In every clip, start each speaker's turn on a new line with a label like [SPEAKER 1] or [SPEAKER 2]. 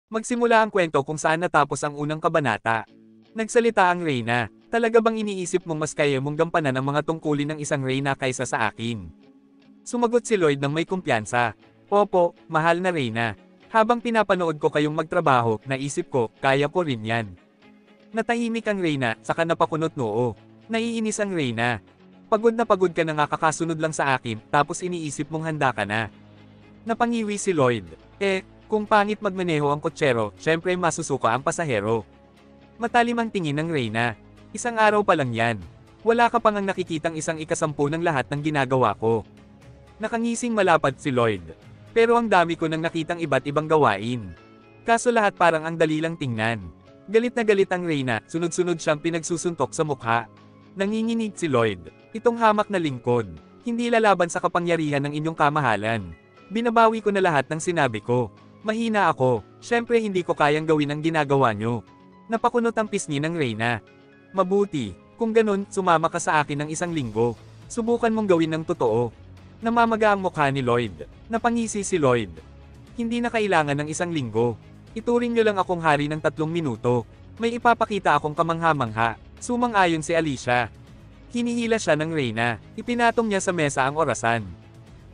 [SPEAKER 1] Magsimula ang kwento kung saan natapos ang unang kabanata. Nagsalita ang Reyna, talaga bang iniisip mong mas kaya mong gampanan ang mga tungkulin ng isang Reyna kaysa sa akin? Sumagot si Lloyd ng may kumpiyansa. Opo, mahal na Reyna. Habang pinapanood ko kayong magtrabaho, naisip ko, kaya ko rin yan. Natahimik ang Reyna, saka napakunot noo. Naiinis ang Reyna. Pagod na pagod ka na nga kakasunod lang sa akin, tapos iniisip mong handa ka na. Napangiwi si Lloyd. Kung pangit magmaneho ang kotsero, syempre masusuka ang pasahero. Matalim ang tingin ng Reyna. Isang araw pa lang yan. Wala ka pang ang nakikitang isang ikasampu ng lahat ng ginagawa ko. Nakangising malapad si Lloyd. Pero ang dami ko nang nakitang iba't ibang gawain. Kaso lahat parang ang dali lang tingnan. Galit na galit ang Reyna, sunod-sunod siyang pinagsusuntok sa mukha. Nanginginig si Lloyd. Itong hamak na lingkod. Hindi lalaban sa kapangyarihan ng inyong kamahalan. Binabawi ko na lahat ng sinabi ko. Mahina ako, syempre hindi ko kayang gawin ang ginagawa nyo. Napakunot ang pisngi ng Reyna. Mabuti, kung ganun, sumama ka sa akin ng isang linggo. Subukan mong gawin ng totoo. Namamaga ang mukha ni Lloyd. Napangisi si Lloyd. Hindi na kailangan ng isang linggo. Ituring nyo lang akong hari ng 3 minuto. May ipapakita akong kamangha-mangha. Sumang-ayon si Alicia. Hinihila siya ng Reyna. Ipinatong niya sa mesa ang orasan.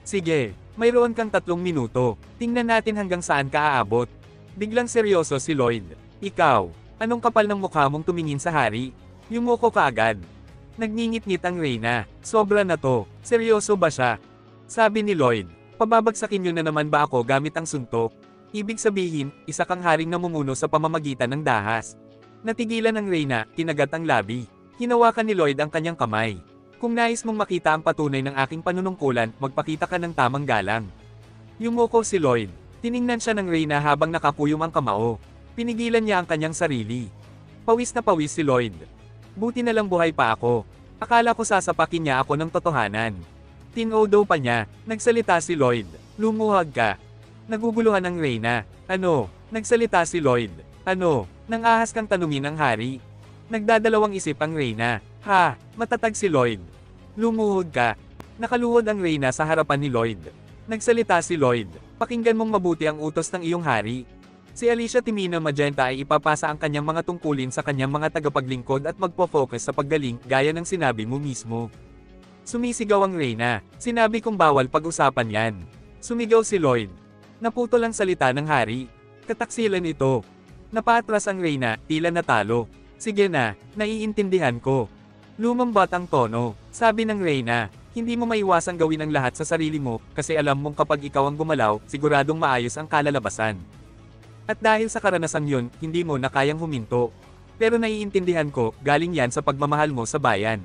[SPEAKER 1] Sige. Mayroon kang 3 minuto. Tingnan natin hanggang saan ka aabot. Biglang seryoso si Lloyd. Ikaw, anong kapal ng mukha mong tumingin sa hari? Yumuko ka agad. Nagngingit-ngit ang Reyna. Sobra na to. Seryoso ba siya? Sabi ni Lloyd. Pababagsakin nyo na naman ba ako gamit ang suntok? Ibig sabihin, isa kang haring namumuno sa pamamagitan ng dahas. Natigilan ng Reyna, kinagat ang labi. Hinawakan ni Lloyd ang kanyang kamay. Kung nais mong makita ang patunay ng aking panunungkulan, magpakita ka ng tamang galang. Yumuko si Lloyd. Tiningnan siya ng Reyna habang nakapuyom ang kamao. Pinigilan niya ang kanyang sarili. Pawis na pawis si Lloyd. Buti na lang buhay pa ako. Akala ko sasapakin niya ako ng totohanan. Tinodo pa niya. Nagsalita si Lloyd. Lumuhag ka. Naguguluhan ang Reyna. Ano? Nagsalita si Lloyd. Ano? Nang-ahas kang tanungin ang hari. Nagdadalawang isip ang Reyna. Ha? Matatag si Lloyd. Lumuhod ka. Nakaluhod ang Reyna sa harapan ni Lloyd. Nagsalita si Lloyd. Pakinggan mong mabuti ang utos ng iyong hari. Si Alicia Timina Magenta ay ipapasa ang kanyang mga tungkulin sa kanyang mga tagapaglingkod at magpo-focus sa paggaling gaya ng sinabi mo mismo. Sumisigaw ang Reyna. Sinabi kong bawal pag-usapan yan. Sumigaw si Lloyd. Naputol ang salita ng hari. Kataksilan ito. Napaatras ang Reyna, tila natalo. Sige na, naiintindihan ko. Lumambat ang tono. Sabi ng Reyna, hindi mo maiwasang gawin ang lahat sa sarili mo, kasi alam mong kapag ikaw ang gumalaw, siguradong maayos ang kalalabasan. At dahil sa karanasan yun, hindi mo na kayang huminto. Pero naiintindihan ko, galing yan sa pagmamahal mo sa bayan.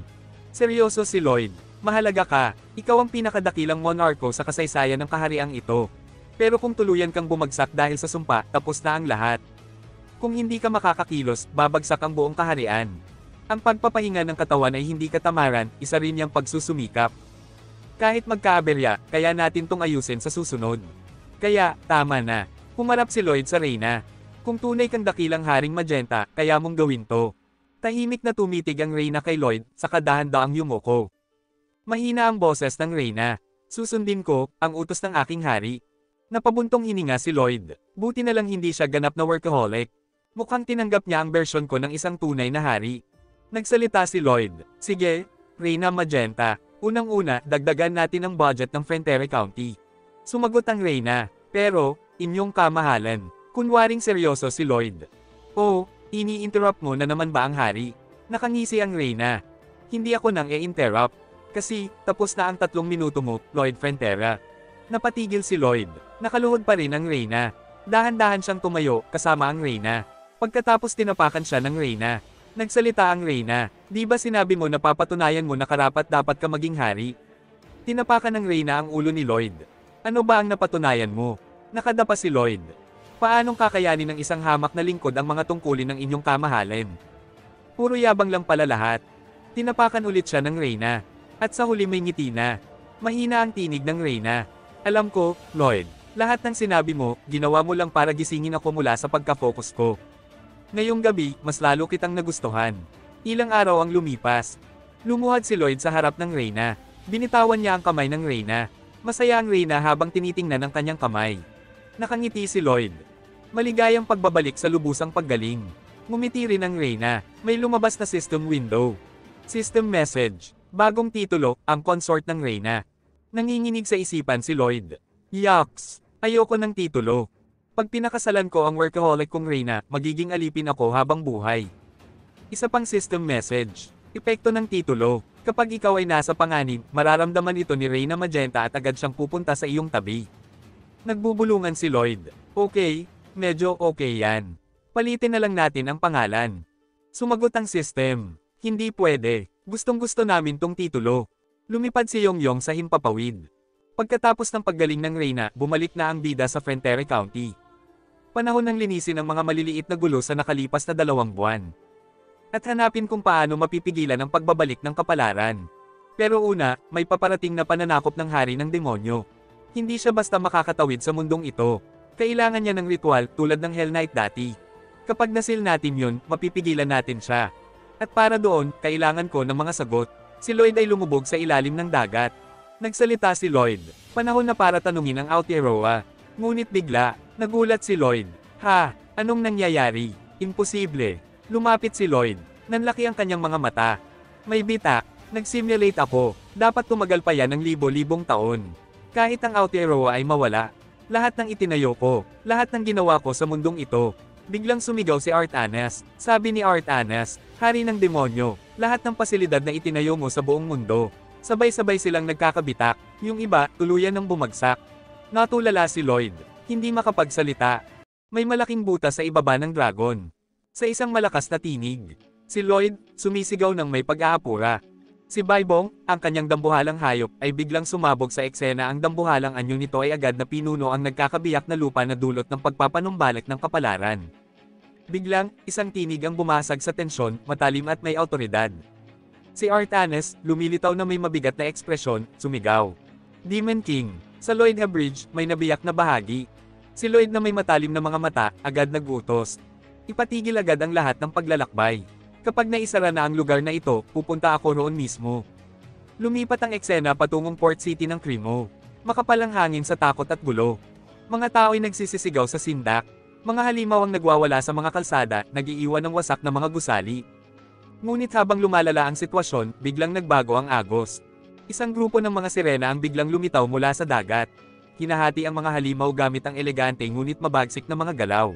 [SPEAKER 1] Seryoso si Lloyd. Mahalaga ka, ikaw ang pinakadakilang monarko sa kasaysayan ng kahariang ito. Pero kung tuluyan kang bumagsak dahil sa sumpa, tapos na ang lahat. Kung hindi ka makakakilos, babagsak ang buong kaharian. Ang pagpapahinga ng katawan ay hindi katamaran, isa rin yung pagsusumikap. Kahit magkaaberya, kaya natin tong ayusin sa susunod. Kaya, tama na. Humarap si Lloyd sa Reyna. Kung tunay kang dakilang haring Magenta, kaya mong gawin to. Tahimik na tumitig ang Reyna kay Lloyd, saka dahan-daang yumuko. Mahina ang boses ng Reyna. Susundin ko, ang utos ng aking hari. Napabuntong hininga si Lloyd. Buti na lang hindi siya ganap na workaholic. Mukhang tinanggap niya ang bersyon ko ng isang tunay na hari. Nagsalita si Lloyd. Sige, Reyna Magenta. Unang-una, dagdagan natin ang budget ng Frontera County. Sumagot ang Reyna. Pero, inyong kamahalan. Kunwaring seryoso si Lloyd. Oh, ini-interrupt mo na naman ba ang hari? Nakangisi ang Reyna. Hindi ako nang i-interrupt. Kasi, tapos na ang 3 minuto mo, Lloyd Frontera. Napatigil si Lloyd. Nakaluhod pa rin ang Reyna. Dahan-dahan siyang tumayo, kasama ang Reyna. Pagkatapos tinapakan siya ng Reyna. Nagsalita ang Reyna. Di ba sinabi mo na papatunayan mo na karapat-dapat ka maging hari? Tinapakan ng Reyna ang ulo ni Lloyd. Ano ba ang napatunayan mo? Nakadapa si Lloyd. Paanong kakayanin ng isang hamak na lingkod ang mga tungkulin ng inyong kamahalan? Puro yabang lang pala lahat. Tinapakan ulit siya ng Reyna. At sa huli may ngiti na. Mahina ang tinig ng Reyna. Alam ko, Lloyd, lahat ng sinabi mo, ginawa mo lang para gisingin ako mula sa pagka-focus ko. Ngayong gabi, mas lalo kitang nagustuhan. Ilang araw ang lumipas. Lumuhad si Lloyd sa harap ng Reyna. Binitawan niya ang kamay ng Reyna. Masaya ang Reyna habang tinitingnan ang kanyang kamay. Nakangiti si Lloyd. Maligayang pagbabalik sa lubusang paggaling. Ngumiti rin ang Reyna. May lumabas na system window. System message. Bagong titulo, ang consort ng Reyna. Nanginginig sa isipan si Lloyd. Yucks! Ayoko ng titulo. Pag pinakasalan ko ang workaholic kong Reyna, magiging alipin ako habang buhay. Isa pang system message. Epekto ng titulo. Kapag ikaw ay nasa panganib, mararamdaman ito ni Reyna Magenta at agad siyang pupunta sa iyong tabi. Nagbubulungan si Lloyd. Okay, medyo okay yan. Palitin na lang natin ang pangalan. Sumagot ang system. Hindi pwede. Gustong-gusto namin tong titulo. Lumipad si Yongyong sa himpapawid. Pagkatapos ng paggaling ng Reyna, bumalik na ang bida sa Frontier County. Panahon ng linisin ang mga maliliit na gulo sa nakalipas na 2 buwan. At hanapin kung paano mapipigilan ang pagbabalik ng kapalaran. Pero una, may paparating na pananakop ng hari ng demonyo. Hindi siya basta makakatawid sa mundong ito. Kailangan niya ng ritual tulad ng Hell Knight dati. Kapag nasil natin yun, mapipigilan natin siya. At para doon, kailangan ko ng mga sagot. Si Lloyd ay lumubog sa ilalim ng dagat. Nagsalita si Lloyd. Panahon na para tanungin ang Aotearoa. Ngunit bigla, nagulat si Lloyd. Ha, anong nangyayari? Imposible. Lumapit si Lloyd. Nanlaki ang kanyang mga mata. May bitak. Nag-simulate ako. Dapat tumagal pa yan ng libo-libong taon. Kahit ang Aotearoa ay mawala. Lahat ng itinayo ko. Lahat ng ginawa ko sa mundong ito. Biglang sumigaw si Artanas. Sabi ni Artanas, hari ng demonyo, lahat ng pasilidad na itinayo mo sa buong mundo. Sabay-sabay silang nagkakabitak, yung iba, tuluyan ng bumagsak. Natulala si Lloyd, hindi makapagsalita. May malaking butas sa ibaba ng dragon. Sa isang malakas na tinig, si Lloyd, sumisigaw ng may pag-aapura. Si Baibong, ang kanyang dambuhalang hayop, ay biglang sumabog sa eksena. Ang dambuhalang anyo nito ay agad na pinuno ang nagkakabiyak na lupa na dulot ng pagpapanumbalik ng kapalaran. Biglang, isang tinig ang bumasag sa tensyon, matalim at may awtoridad. Si Artanes, lumilitaw na may mabigat na ekspresyon, sumigaw. Demon King. Sa Lloyd Bridge, may nabiyak na bahagi. Si Lloyd na may matalim na mga mata, agad nagutos. Ipatigil agad ang lahat ng paglalakbay. Kapag naisara na ang lugar na ito, pupunta ako roon mismo. Lumipat ang eksena patungong port city ng Cremo. Makapal ang hangin sa takot at gulo. Mga tao ay nagsisisigaw sa sindak. Mga halimaw ang nagwawala sa mga kalsada, nag-iiwan ng wasak na mga gusali. Ngunit habang lumalala ang sitwasyon, biglang nagbago ang agos. Isang grupo ng mga sirena ang biglang lumitaw mula sa dagat. Hinahati ang mga halimaw gamit ang elegante ngunit mabagsik na mga galaw.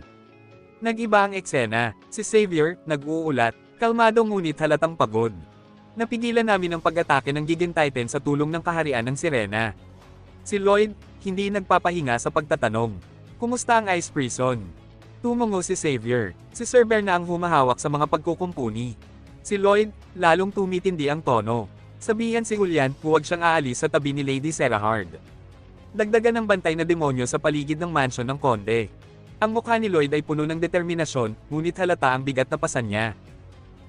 [SPEAKER 1] Nag-iba ang eksena. Si Xavier, nag-uulat, kalmado ngunit halatang pagod. Napigilan namin ang pag-atake ng Gigan Titan sa tulong ng kaharian ng sirena. Si Lloyd, hindi nagpapahinga sa pagtatanong. Kumusta ang Ice Prison? Tumungo si Xavier. Si Sir Bear na ang humahawak sa mga pagkukumpuni. Si Lloyd, lalong tumitindi ang tono. Sabihan si Julian, huwag siyang aalis sa tabi ni Lady Serahard. Dagdagan ng bantay na demonyo sa paligid ng mansyon ng Konde. Ang mukha ni Lloyd ay puno ng determinasyon, ngunit halata ang bigat na pasan niya.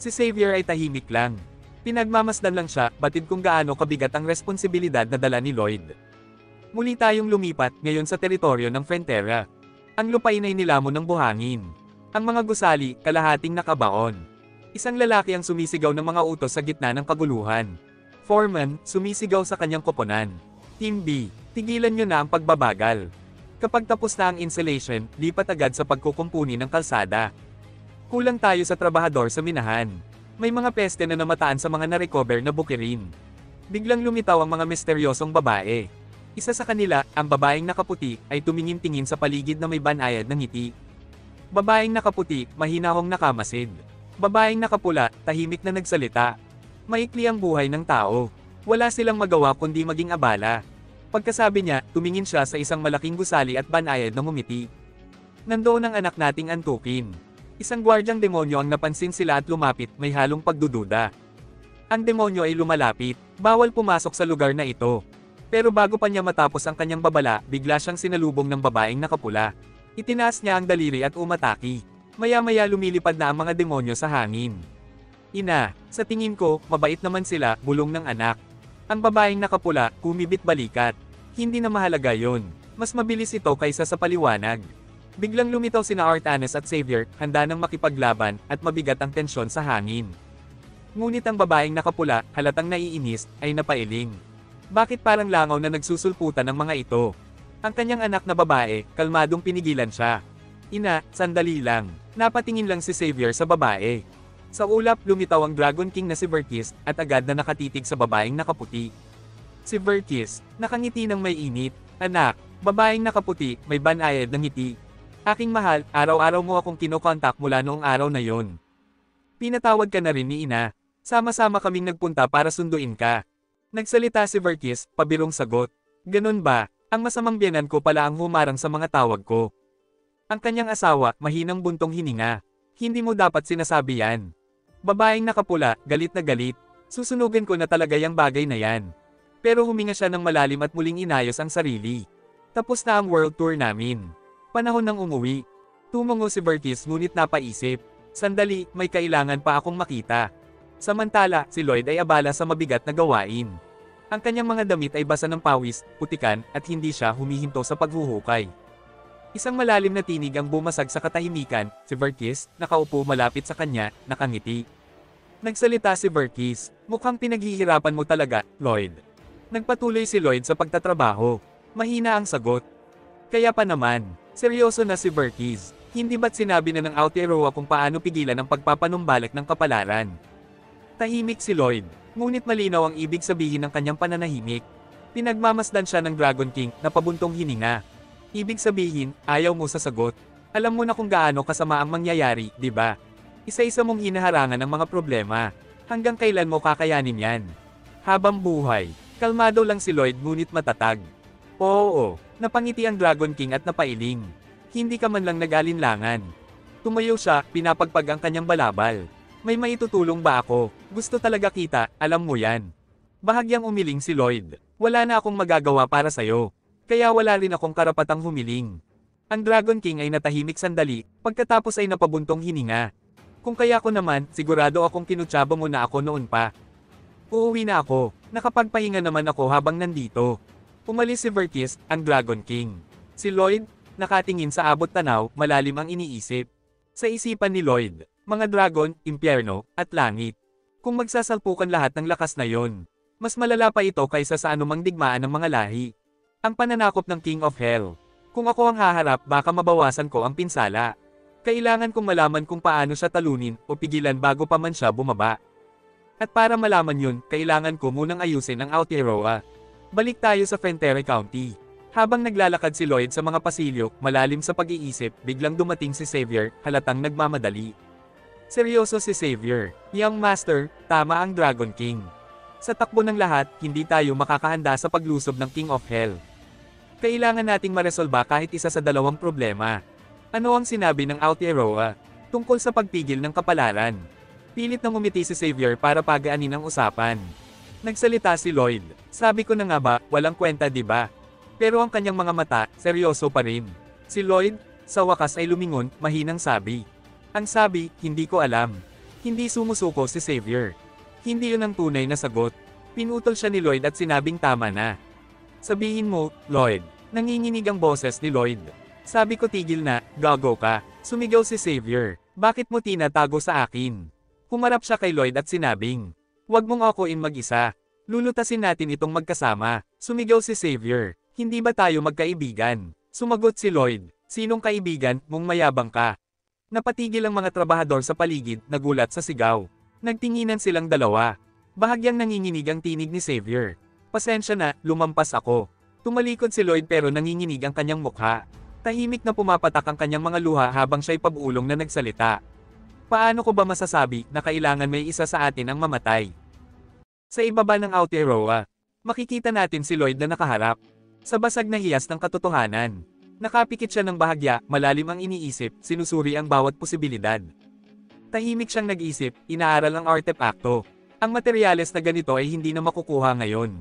[SPEAKER 1] Si Xavier ay tahimik lang. Pinagmamasdan lang siya, batid kung gaano kabigat ang responsibilidad na dala ni Lloyd. Muli tayong lumipat, ngayon sa teritoryo ng Frontera. Ang lupain ay nilamon ng buhangin. Ang mga gusali, kalahating nakabaon. Isang lalaki ang sumisigaw ng mga utos sa gitna ng kaguluhan. Foreman, sumisigaw sa kanyang koponan. Team B, tigilan nyo na ang pagbabagal. Kapag tapos na ang insulation, lipat agad sa pagkukumpuni ng kalsada. Kulang tayo sa trabahador sa minahan. May mga peste na namataan sa mga na-recover na bukirin. Biglang lumitaw ang mga misteryosong babae. Isa sa kanila, ang babaeng nakaputi, ay tumingin-tingin sa paligid na may banayad ng ngiti. Babaeng nakaputi, mahinahong nakamasid. Babaeng nakapula, tahimik na nagsalita. Maikli ang buhay ng tao. Wala silang magawa kundi maging abala. Pagkasabi niya, tumingin siya sa isang malaking gusali at banayad na ngumiti. Nandoon ang anak nating antukin. Isang gwardyang demonyo ang napansin sila at lumapit, may halong pagdududa. Ang demonyo ay lumalapit, bawal pumasok sa lugar na ito. Pero bago pa niya matapos ang kanyang babala, bigla siyang sinalubong ng babaeng nakapula. Itinaas niya ang daliri at umataki. Maya-maya lumilipad na ang mga demonyo sa hangin. Ina, sa tingin ko, mabait naman sila, bulong ng anak. Ang babaeng nakapula, kumibit balikat. Hindi na mahalaga yon. Mas mabilis ito kaysa sa paliwanag. Biglang lumitaw sina Artanes at Xavier, handa nang makipaglaban, at mabigat ang tensyon sa hangin. Ngunit ang babaeng nakapula, halatang naiinis, ay napailing. Bakit parang langaw na nagsusulputan ng mga ito? Ang kanyang anak na babae, kalmadong pinigilan siya. Ina, sandali lang. Napatingin lang si Xavier sa babae. Sa ulap lumitaw ang Dragon King na si Verkis at agad na nakatitig sa babaeng nakaputi. Si Verkis, nakangiti ng may init. Anak, babaeng nakaputi, may banayad ng ngiti. Aking mahal, araw-araw mo akong kinokontak mula noong araw na yon. Pinatawad ka na rin ni Ina. Sama-sama kaming nagpunta para sunduin ka. Nagsalita si Verkis, pabirong sagot. Ganun ba? Ang masamang biyanan ko pala ang humarang sa mga tawag ko. Ang kanyang asawa, mahinang buntong hininga. Hindi mo dapat sinasabi yan. Babaeng nakapula, galit na galit. Susunugin ko na talaga yung bagay na yan. Pero huminga siya ng malalim at muling inayos ang sarili. Tapos na ang world tour namin. Panahon ng umuwi. Tumungo si Verkis ngunit napaisip. Sandali, may kailangan pa akong makita. Samantala, si Lloyd ay abala sa mabigat na gawain. Ang kanyang mga damit ay basa ng pawis, putikan, at hindi siya humihinto sa paghuhukay. Isang malalim na tinig ang bumasag sa katahimikan, si Verkis, nakaupo malapit sa kanya, nakangiti. Nagsalita si Verkis, mukhang pinaghihirapan mo talaga, Lloyd. Nagpatuloy si Lloyd sa pagtatrabaho. Mahina ang sagot. Kaya pa naman, seryoso na si Verkis. Hindi ba't sinabi na ng Aotearoa kung paano pigilan ang pagpapanumbalik ng kapalaran? Tahimik si Lloyd, ngunit malinaw ang ibig sabihin ng kanyang pananahimik. Pinagmamasdan siya ng Dragon King na pabuntong hininga. Ibig sabihin, ayaw mo sa sagot. Alam mo na kung gaano kasama ang mangyayari, di ba? Isa-isa mong hinaharangan ang mga problema. Hanggang kailan mo kakayanin yan? Habang buhay, kalmado lang si Lloyd ngunit matatag. Oo, napangiti ang Dragon King at napailing. Hindi ka man lang nag-alinlangan. Tumayo siya, pinapagpag ang kanyang balabal. May maitutulong ba ako? Gusto talaga kita, alam mo yan. Bahagyang umiling si Lloyd. Wala na akong magagawa para sayo. Kaya wala rin akong karapatang humiling. Ang Dragon King ay natahimik sandali, pagkatapos ay napabuntong hininga. Kung kaya ko naman, sigurado akong kinutsaba mo na ako noon pa. Uuwi na ako, nakapagpahinga naman ako habang nandito. Umalis si Verkis, ang Dragon King. Si Lloyd, nakatingin sa abot tanaw, malalim ang iniisip. Sa isipan ni Lloyd, mga dragon, impyerno, at langit. Kung magsasalpukan lahat ng lakas na yon, mas malala pa ito kaysa sa anumang digmaan ng mga lahi. Ang pananakop ng King of Hell. Kung ako ang haharap, baka mabawasan ko ang pinsala. Kailangan kong malaman kung paano siya talunin o pigilan bago pa man siya bumaba. At para malaman yun, kailangan ko munang ayusin ang Aotearoa. Balik tayo sa Fenterre County. Habang naglalakad si Lloyd sa mga pasilyo, malalim sa pag-iisip, biglang dumating si Xavier, halatang nagmamadali. Seryoso si Xavier. Young Master, tama ang Dragon King. Sa takbo ng lahat, hindi tayo makakahanda sa paglusob ng King of Hell. Kailangan nating maresolba kahit isa sa dalawang problema. Ano ang sinabi ng Aotearoa tungkol sa pagpigil ng kapalaran? Pilit na ngumiti si Xavier para pagaanin ang usapan. Nagsalita si Lloyd. Sabi ko na nga ba, walang kwenta di ba? Pero ang kanyang mga mata, seryoso pa rin. Si Lloyd, sa wakas ay lumingon, mahinang sabi. Ang sabi, hindi ko alam. Hindi sumusuko si Xavier. Hindi yun ang tunay na sagot. Pinutol siya ni Lloyd at sinabing tama na. Sabihin mo, Lloyd. Nanginginig ang boses ni Lloyd. Sabi ko tigil na, gago ka. Sumigaw si Xavier. Bakit mo tinatago sa akin? Humarap siya kay Lloyd at sinabing, huwag mong akuin mag-isa. Lulutasin natin itong magkasama. Sumigaw si Xavier. Hindi ba tayo magkaibigan? Sumagot si Lloyd. Sinong kaibigan, mong mayabang ka? Napatigil ang mga trabahador sa paligid, nagulat sa sigaw. Nagtinginan silang dalawa. Bahagyang nanginginig ang tinig ni Xavier. Pasensya na, lumampas ako. Tumalikod si Lloyd pero nanginginig ang kanyang mukha. Tahimik na pumapatak ang kanyang mga luha habang siya'y pag-ulong na nagsalita. Paano ko ba masasabi na kailangan may isa sa atin ang mamatay? Sa ibaba ng Aotearoa, makikita natin si Lloyd na nakaharap. Sa basag na hiyas ng katotohanan. Nakapikit siya ng bahagya, malalim ang iniisip, sinusuri ang bawat posibilidad. Tahimik siyang nag-isip, inaaral ang artepakto. Ang materyales na ganito ay hindi na makukuha ngayon.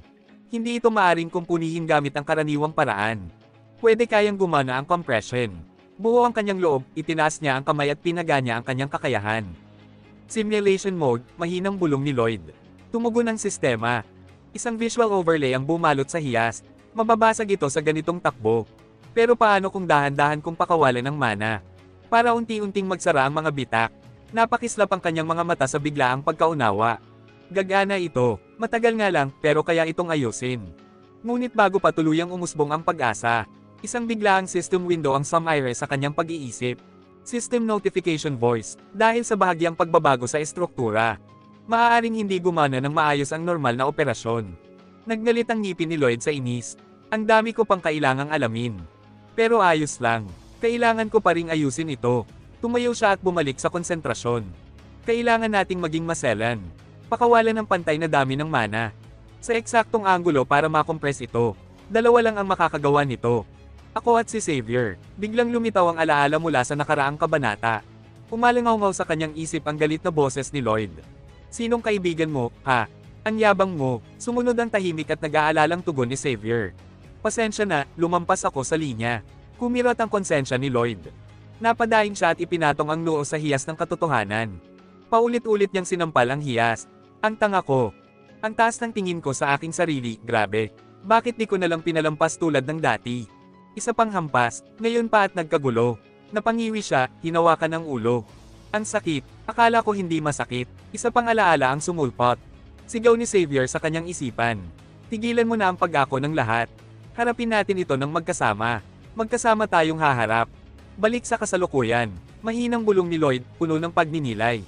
[SPEAKER 1] Hindi ito maaring kumpunihin gamit ang karaniwang paraan. Pwede kayang gumana ang compression. Buo ang kanyang loob, itinaas niya ang kamay at pinaga niya ang kanyang kakayahan. Simulation mode, mahinang bulong ni Lloyd. Tumugon ang sistema. Isang visual overlay ang bumalot sa hiyas. Mababasag ito sa ganitong takbo. Pero paano kung dahan-dahan kung pakawalan ng mana? Para unti-unting magsara ang mga bitak. Napakislap ang kanyang mga mata sa biglaang pagkaunawa. Gagana ito, matagal nga lang, pero kaya itong ayusin. Ngunit bago pa tuluyang umusbong ang pag-asa. Isang biglaang system window ang sumire sa kanyang pag-iisip. System notification voice, dahil sa bahagyang pagbabago sa estruktura. Maaaring hindi gumana ng maayos ang normal na operasyon. Naggalit ang ngipin ni Lloyd sa inis. Ang dami ko pang kailangang alamin. Pero ayos lang. Kailangan ko pa ring ayusin ito. Tumayo siya at bumalik sa konsentrasyon. Kailangan nating maging maselan. Pakawalan ng pantay na dami ng mana. Sa eksaktong anggulo para makompress ito. Dalawa lang ang makakagawa nito. Ako at si Xavier. Biglang lumitaw ang alaala mula sa nakaraang kabanata. Umalangaw sa kanyang isip ang galit na boses ni Lloyd. Sinong kaibigan mo, ha? Ang yabang mo. Sumunod ang tahimik at nag-aalalang tugon ni Xavier. Pasensya na, lumampas ako sa linya. Kumirot ang konsensya ni Lloyd. Napadaing siya at ipinatong ang noo sa hiyas ng katotohanan. Paulit-ulit niyang sinampal ang hiyas. Ang tanga ko. Ang taas ng tingin ko sa aking sarili, grabe. Bakit di ko nalang pinalampas tulad ng dati? Isa pang hampas, ngayon pa at nagkagulo. Napangiwi siya, hinawakan ng ulo. Ang sakit, akala ko hindi masakit. Isa pang alaala ang sumulpot. Sigaw ni Xavier sa kanyang isipan. Tigilan mo na ang pag-ako ng lahat. Harapin natin ito ng magkasama. Magkasama tayong haharap. Balik sa kasalukuyan. Mahinang bulong ni Lloyd, puno ng pagninilay.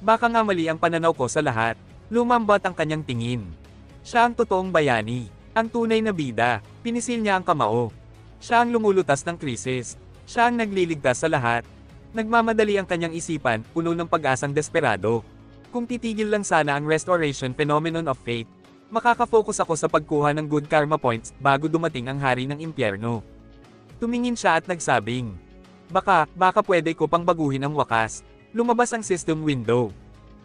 [SPEAKER 1] Baka nga mali ang pananaw ko sa lahat. Lumambat ang kanyang tingin. Siya ang totoong bayani. Ang tunay na bida. Pinisil niya ang kamao. Siya ang lumulutas ng krisis. Siya ang nagliligtas sa lahat. Nagmamadali ang kanyang isipan, puno ng pag-asang desperado. Kung titigil lang sana ang restoration phenomenon of fate, makakafocus ako sa pagkuha ng good karma points bago dumating ang hari ng impyerno. Tumingin siya at nagsabing, baka pwede ko pang baguhin ang wakas. Lumabas ang system window.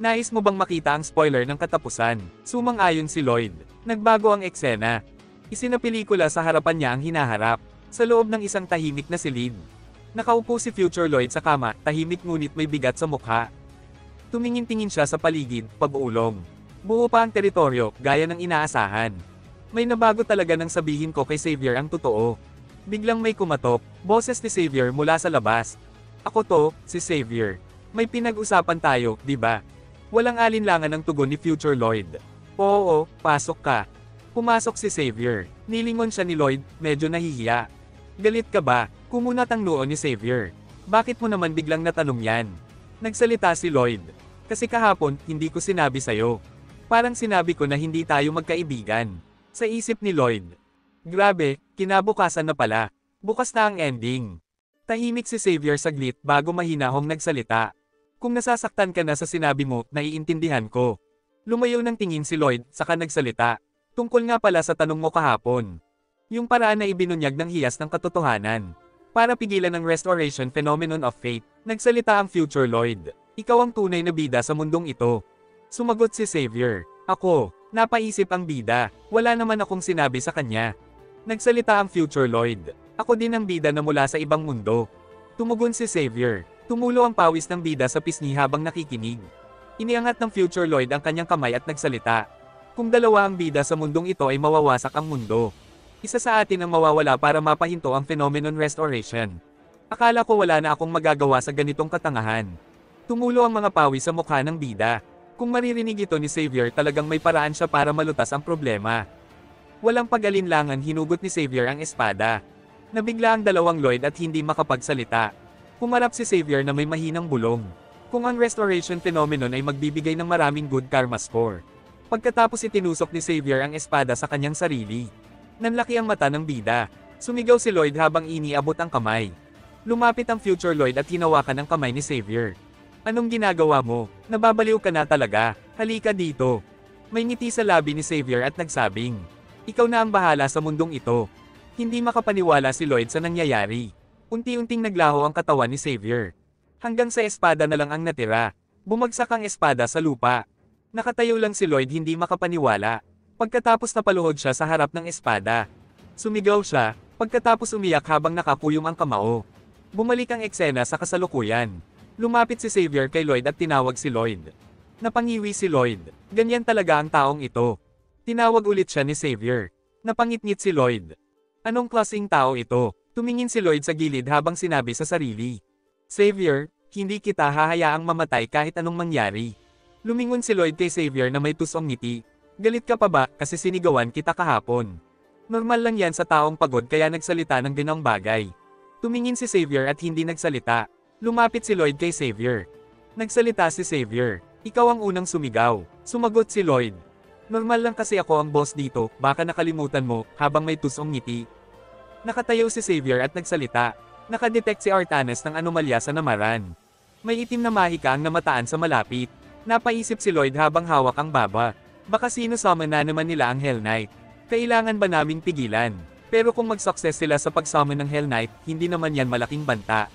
[SPEAKER 1] Nais mo bang makita ang spoiler ng katapusan? Sumang-ayon si Lloyd. Nagbago ang eksena. Isinapelikula sa harapan niya ang hinaharap. Sa loob ng isang tahimik na silid. Nakaupo si Future Lloyd sa kama, tahimik ngunit may bigat sa mukha. Tumingin-tingin siya sa paligid, pag-uulong. Buo pa ang teritoryo, gaya ng inaasahan. May nabago talaga nang sabihin ko kay Xavier ang totoo. Biglang may kumatok, boses ni Xavier mula sa labas. Ako to, si Xavier. May pinag-usapan tayo, di ba? Walang alinlangan ang tugon ni Future Lloyd. Oo, pasok ka. Pumasok si Xavier. Nilingon siya ni Lloyd, medyo nahihiya. Galit ka ba? Kumunat ang noo ni Xavier. Bakit mo naman biglang natanong yan? Nagsalita si Lloyd. Kasi kahapon, hindi ko sinabi sa'yo. Parang sinabi ko na hindi tayo magkaibigan. Sa isip ni Lloyd. Grabe, kinabukasan na pala. Bukas na ang ending. Tahimik si Xavier saglit bago mahinahong nagsalita. Kung nasasaktan ka na sa sinabi mo, naiintindihan ko. Lumayo ng tingin si Lloyd, saka nagsalita. Tungkol nga pala sa tanong mo kahapon. Yung paraan na ibinunyag ng hiyas ng katotohanan. Para pigilan ang restoration phenomenon of fate, nagsalita ang Future Lloyd. Ikaw ang tunay na bida sa mundong ito. Sumagot si Xavier. Ako, napaisip ang bida. Wala naman akong sinabi sa kanya. Nagsalita ang Future Lloyd. Ako din ang bida na mula sa ibang mundo. Tumugon si Xavier. Tumulo ang pawis ng bida sa pisngi habang nakikinig. Iniangat ng Future Lloyd ang kanyang kamay at nagsalita. Kung dalawa ang bida sa mundong ito ay mawawasak ang mundo. Isa sa atin ang mawawala para mapahinto ang phenomenon restoration. Akala ko wala na akong magagawa sa ganitong katangahan. Tumulo ang mga pawis sa mukha ng bida. Kung maririnig ito ni Xavier talagang may paraan siya para malutas ang problema. Walang pag-alinlangan hinugot ni Xavier ang espada. Nabigla ang dalawang Lloyd at hindi makapagsalita. Pumarap si Xavier na may mahinang bulong. Kung ang restoration phenomenon ay magbibigay ng maraming good karma score. Pagkatapos itinusok ni Xavier ang espada sa kanyang sarili. Nanlaki ang mata ng bida. Sumigaw si Lloyd habang iniabot ang kamay. Lumapit ang Future Lloyd at hinawakan ang kamay ni Xavier. Anong ginagawa mo? Nababaliw ka na talaga. Halika dito. May ngiti sa labi ni Xavier at nagsabing, ikaw na ang bahala sa mundong ito. Hindi makapaniwala si Lloyd sa nangyayari. Unti-unting naglaho ang katawan ni Xavier. Hanggang sa espada na lang ang natira. Bumagsak ang espada sa lupa. Nakatayo lang si Lloyd hindi makapaniwala. Pagkatapos napaluhod siya sa harap ng espada. Sumigaw siya, pagkatapos umiyak habang nakapuyong ang kamao. Bumalik ang eksena sa kasalukuyan. Lumapit si Xavier kay Lloyd at tinawag si Lloyd. Napangiwi si Lloyd. Ganyan talaga ang taong ito. Tinawag ulit siya ni Xavier. Napangitngit si Lloyd. Anong klaseng tao ito? Tumingin si Lloyd sa gilid habang sinabi sa sarili. Xavier, hindi kita hahayaang mamatay kahit anong mangyari. Lumingon si Lloyd kay Xavier na may tusong ngiti. Galit ka pa ba kasi sinigawan kita kahapon? Normal lang yan sa taong pagod kaya nagsalita ng ganong bagay. Tumingin si Xavier at hindi nagsalita. Lumapit si Lloyd kay Xavier. Nagsalita si Xavier. Ikaw ang unang sumigaw. Sumagot si Lloyd. Normal lang kasi ako ang boss dito, baka nakalimutan mo, habang may tusong ngiti. Nakatayo si Xavier at nagsalita. Nakadetect si Artanes ng anomalya sa namaran. May itim na mahika ang namataan sa malapit. Napaisip si Lloyd habang hawak ang baba. Baka sino-summon na naman nila ang Hell Knight. Kailangan ba naming pigilan? Pero kung mag-success sila sa pag-summon ng Hell Knight, hindi naman yan malaking banta.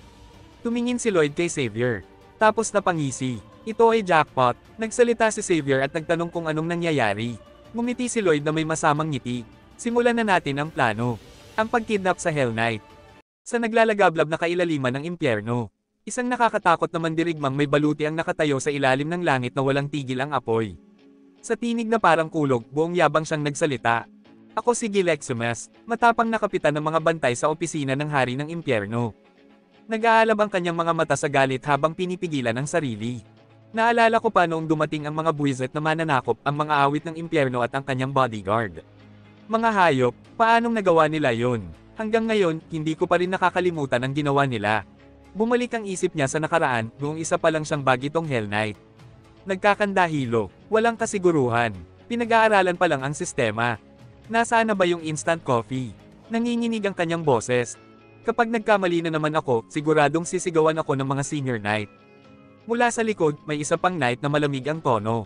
[SPEAKER 1] Tumingin si Lloyd kay Xavier. Tapos napangisi. Ito ay jackpot. Nagsalita si Xavier at nagtanong kung anong nangyayari. Ngumiti si Lloyd na may masamang ngiti. Simulan na natin ang plano. Ang pagkidnap sa Hell Knight. Sa naglalagablab na kailaliman ng impyerno. Isang nakakatakot na mandirigmang may baluti ang nakatayo sa ilalim ng langit na walang tigil ang apoy. Sa tinig na parang kulog, buong yabang siyang nagsalita. Ako si Gileximas, matapang na kapitan ng mga bantay sa opisina ng Hari ng Impyerno. Nag-aalab ang kanyang mga mata sa galit habang pinipigilan ang sarili. Naalala ko pa noong dumating ang mga buwisit na mananakop, ang mga awit ng impyerno at ang kanyang bodyguard. Mga hayop, paanong nagawa nila yon? Hanggang ngayon, hindi ko pa rin nakakalimutan ang ginawa nila. Bumalik ang isip niya sa nakaraan, noong isa pa lang siyang bagitong Hell Knight. Nagkakandahilo, walang kasiguruhan, pinag-aaralan pa lang ang sistema. Nasaan na ba yung instant coffee? Nanginginig ang kanyang boses. Kapag nagkamali na naman ako, siguradong sisigawan ako ng mga senior knight. Mula sa likod, may isa pang knight na malamig ang tono.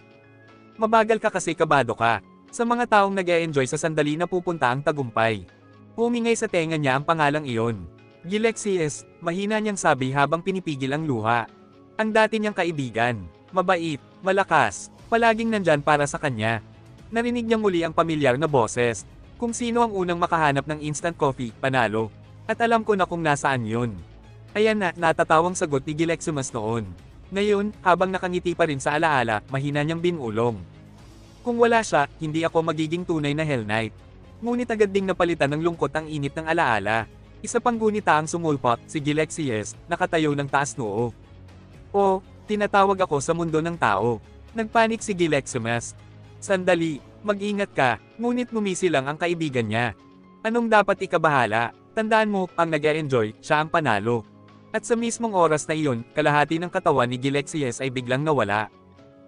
[SPEAKER 1] Mabagal ka kasi kabado ka. Sa mga taong nag-e-enjoy sa sandali na pupunta ang tagumpay. Humingay sa tenga niya ang pangalang iyon. Gilexias, mahina niyang sabi habang pinipigil ang luha. Ang dati niyang kaibigan, mabait, malakas, palaging nandyan para sa kanya. Narinig niya muli ang pamilyar na boses. Kung sino ang unang makahanap ng instant coffee, panalo. At alam ko na kung nasaan yun. Ayan na, natatawang sagot ni Gileximas noon. Ngayon, habang nakangiti pa rin sa alaala, mahina niyang binulong. Kung wala siya, hindi ako magiging tunay na Hell Knight. Ngunit agad ding napalitan ng lungkot ang init ng alaala. Isa pang gunita ang sumulpot, si Gilexias, nakatayo ng taas noo. O, tinatawag ako sa mundo ng tao. Nagpanik si Gileximas. Sandali, mag-ingat ka, ngunit ngumisi lang ang kaibigan niya. Anong dapat ikabahala? Tandaan mo, ang nag-e-enjoy, siya ang panalo. At sa mismong oras na iyon, kalahati ng katawan ni Gilexias ay biglang nawala.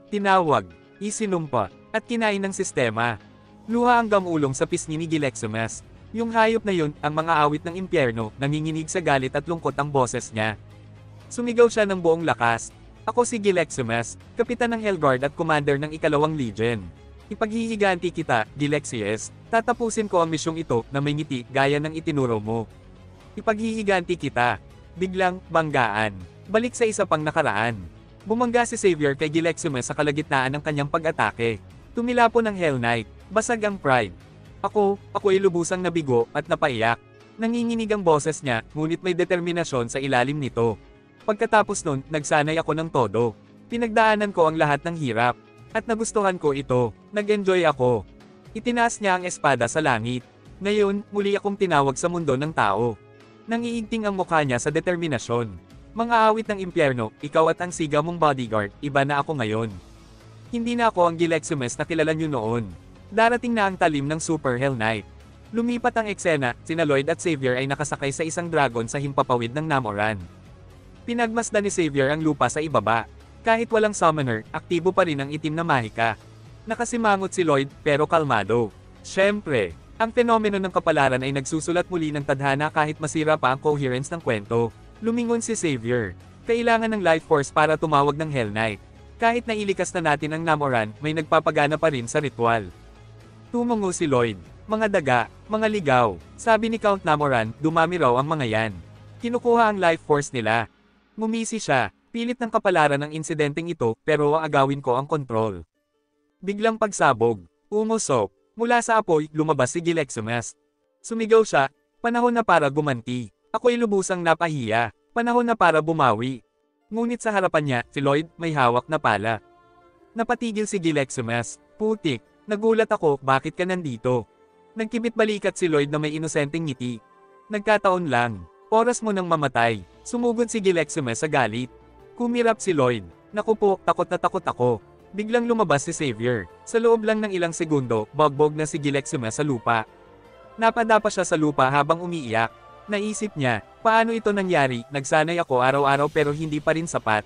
[SPEAKER 1] Tinawag, isinumpa, at kinain ng sistema. Luha ang gamulong sa pisngi ni Gilexias. Yung hayop na yun, ang mga awit ng impyerno, nanginginig sa galit at lungkot ang boses niya. Sumigaw siya ng buong lakas. Ako si Gilexias, kapitan ng Hellguard at commander ng 2nd Legion. Ipaghihiganti kita, Gilexias, tatapusin ko ang misyong ito na may ngiti gaya ng itinuro mo. Ipaghihiganti kita. Biglang, banggaan. Balik sa isa pang nakaraan. Bumangga si Xavier kay Gilexias sa kalagitnaan ng kanyang pag-atake. Tumilapon ang Hell Knight, basag ang pride. Ako ay lubusang nabigo at napaiyak. Nanginginig ang boses niya, ngunit may determinasyon sa ilalim nito. Pagkatapos nun, nagsanay ako ng todo. Pinagdaanan ko ang lahat ng hirap. At nagustuhan ko ito. Nag-enjoy ako. Itinaas niya ang espada sa langit. Ngayon, muli akong tinawag sa mundo ng tao. Nangiigting ang mukha niya sa determinasyon. Mga awit ng impyerno, ikaw at ang siga mong bodyguard, iba na ako ngayon. Hindi na ako ang Gilexias na kilala niyo noon. Darating na ang talim ng Super Hell Knight. Lumipat ang eksena, sina Lloyd at Xavier ay nakasakay sa isang dragon sa himpapawid ng Namoran. Pinagmasdan ni Xavier ang lupa sa ibaba. Kahit walang summoner, aktibo pa rin ang itim na mahika. Nakasimangot si Lloyd, pero kalmado. Siyempre, ang fenomeno ng kapalaran ay nagsusulat muli ng tadhana kahit masira pa ang coherence ng kwento. Lumingon si Xavier. Kailangan ng life force para tumawag ng Hell Knight. Kahit nailikas na natin ang Namoran, may nagpapagana pa rin sa ritual. Tumungo si Lloyd. Mga daga, mga ligaw. Sabi ni Count Namoran, dumami raw ang mga yan. Kinukuha ang life force nila. Ngumisi siya. Pilit ng kapalaran ng insidenteng ito, pero aagawin ko ang kontrol. Biglang pagsabog, umusok, mula sa apoy, lumabas si Gilexias. Sumigaw siya, panahon na para gumanti. Ako'y lubusang napahiya, panahon na para bumawi. Ngunit sa harapan niya, si Lloyd, may hawak na pala. Napatigil si Gilexias, putik, nagulat ako, bakit ka nandito? Nagkibit balikat si Lloyd na may inosenteng ngiti. Nagkataon lang, oras mo nang mamatay, sumugod si Gilexias sa galit. Kumirap si Lloyd. Naku po, takot na takot ako. Biglang lumabas si Xavier. Sa loob lang ng ilang segundo, bagbog na si Gilexias sa lupa. Napadapa siya sa lupa habang umiiyak. Naisip niya, paano ito nangyari, nagsanay ako araw-araw pero hindi pa rin sapat.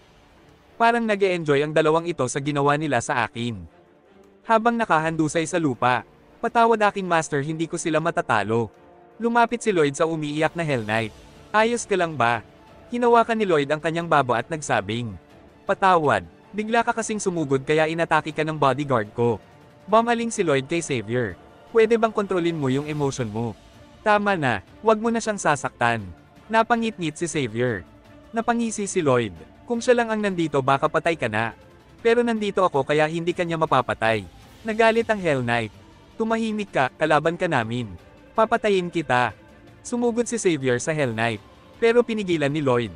[SPEAKER 1] Parang nag-e-enjoy ang dalawang ito sa ginawa nila sa akin. Habang nakahandusay sa lupa, patawad aking master, hindi ko sila matatalo. Lumapit si Lloyd sa umiiyak na Hell Knight. Ayos ka lang ba? Hinawakan ni Lloyd ang kanyang babo at nagsabing, patawad, bigla ka kasing sumugod kaya inatake ka ng bodyguard ko. Bumaling si Lloyd kay Xavier. Pwede bang kontrolin mo yung emotion mo? Tama na, wag mo na siyang sasaktan. Napangit-ngit si Xavier. Napangisi si Lloyd. Kung siya lang ang nandito baka patay ka na. Pero nandito ako kaya hindi kanya mapapatay. Nagalit ang Hell Knight. Tumahimik ka, kalaban ka namin. Papatayin kita. Sumugod si Xavier sa Hell Knight. Pero pinigilan ni Lloyd.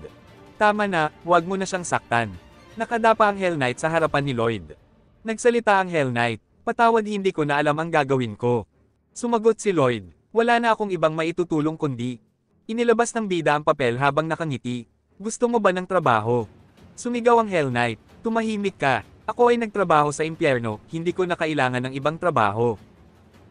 [SPEAKER 1] Tama na, wag mo na siyang saktan. Nakadapa ang Hell Knight sa harapan ni Lloyd. Nagsalita ang Hell Knight. Patawad, hindi ko na alam ang gagawin ko. Sumagot si Lloyd. Wala na akong ibang maitutulong kundi. Inilabas ng bida ang papel habang nakangiti. Gusto mo ba ng trabaho? Sumigaw ang Hell Knight. Tumahimik ka. Ako ay nagtrabaho sa impyerno, hindi ko na kailangan ng ibang trabaho.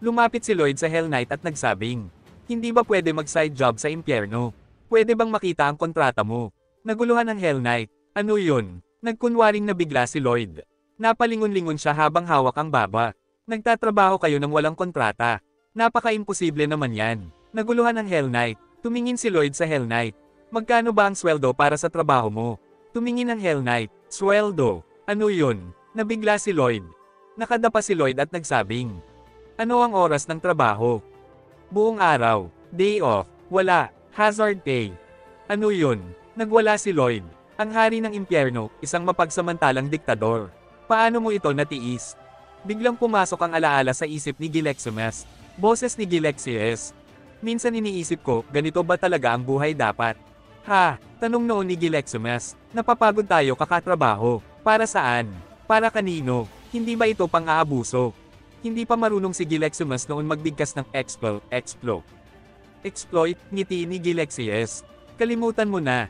[SPEAKER 1] Lumapit si Lloyd sa Hell Knight at nagsabing, hindi ba pwede mag-side job sa impyerno? Pwede bang makita ang kontrata mo? Naguluhan ang Hell Knight. Ano yun? Nagkunwaring nabigla si Lloyd. Napalingon-lingon siya habang hawak ang baba. Nagtatrabaho kayo ng walang kontrata. Napaka-imposible naman yan. Naguluhan ang Hell Knight. Tumingin si Lloyd sa Hell Knight. Magkano ba ang sweldo para sa trabaho mo? Tumingin ang Hell Knight. Sweldo? Ano yun? Nabigla si Lloyd. Nakadapa si Lloyd at nagsabing, ano ang oras ng trabaho? Buong araw. Day off. Wala. Hazard pay. Ano yun? Nagwala si Lloyd. Ang hari ng impyerno, isang mapagsamantalang diktador. Paano mo ito natiis? Biglang pumasok ang alaala sa isip ni Gileximas. Boses ni Gilexias. Minsan iniisip ko, ganito ba talaga ang buhay dapat? Ha, tanong noon ni Gileximas. Napapagod tayo kakatrabaho. Para saan? Para kanino? Hindi ba ito pang-aabuso? Hindi pa marunong si Gileximas noon magbigkas ng exploit, ngiti ni Gilexias. Kalimutan mo na.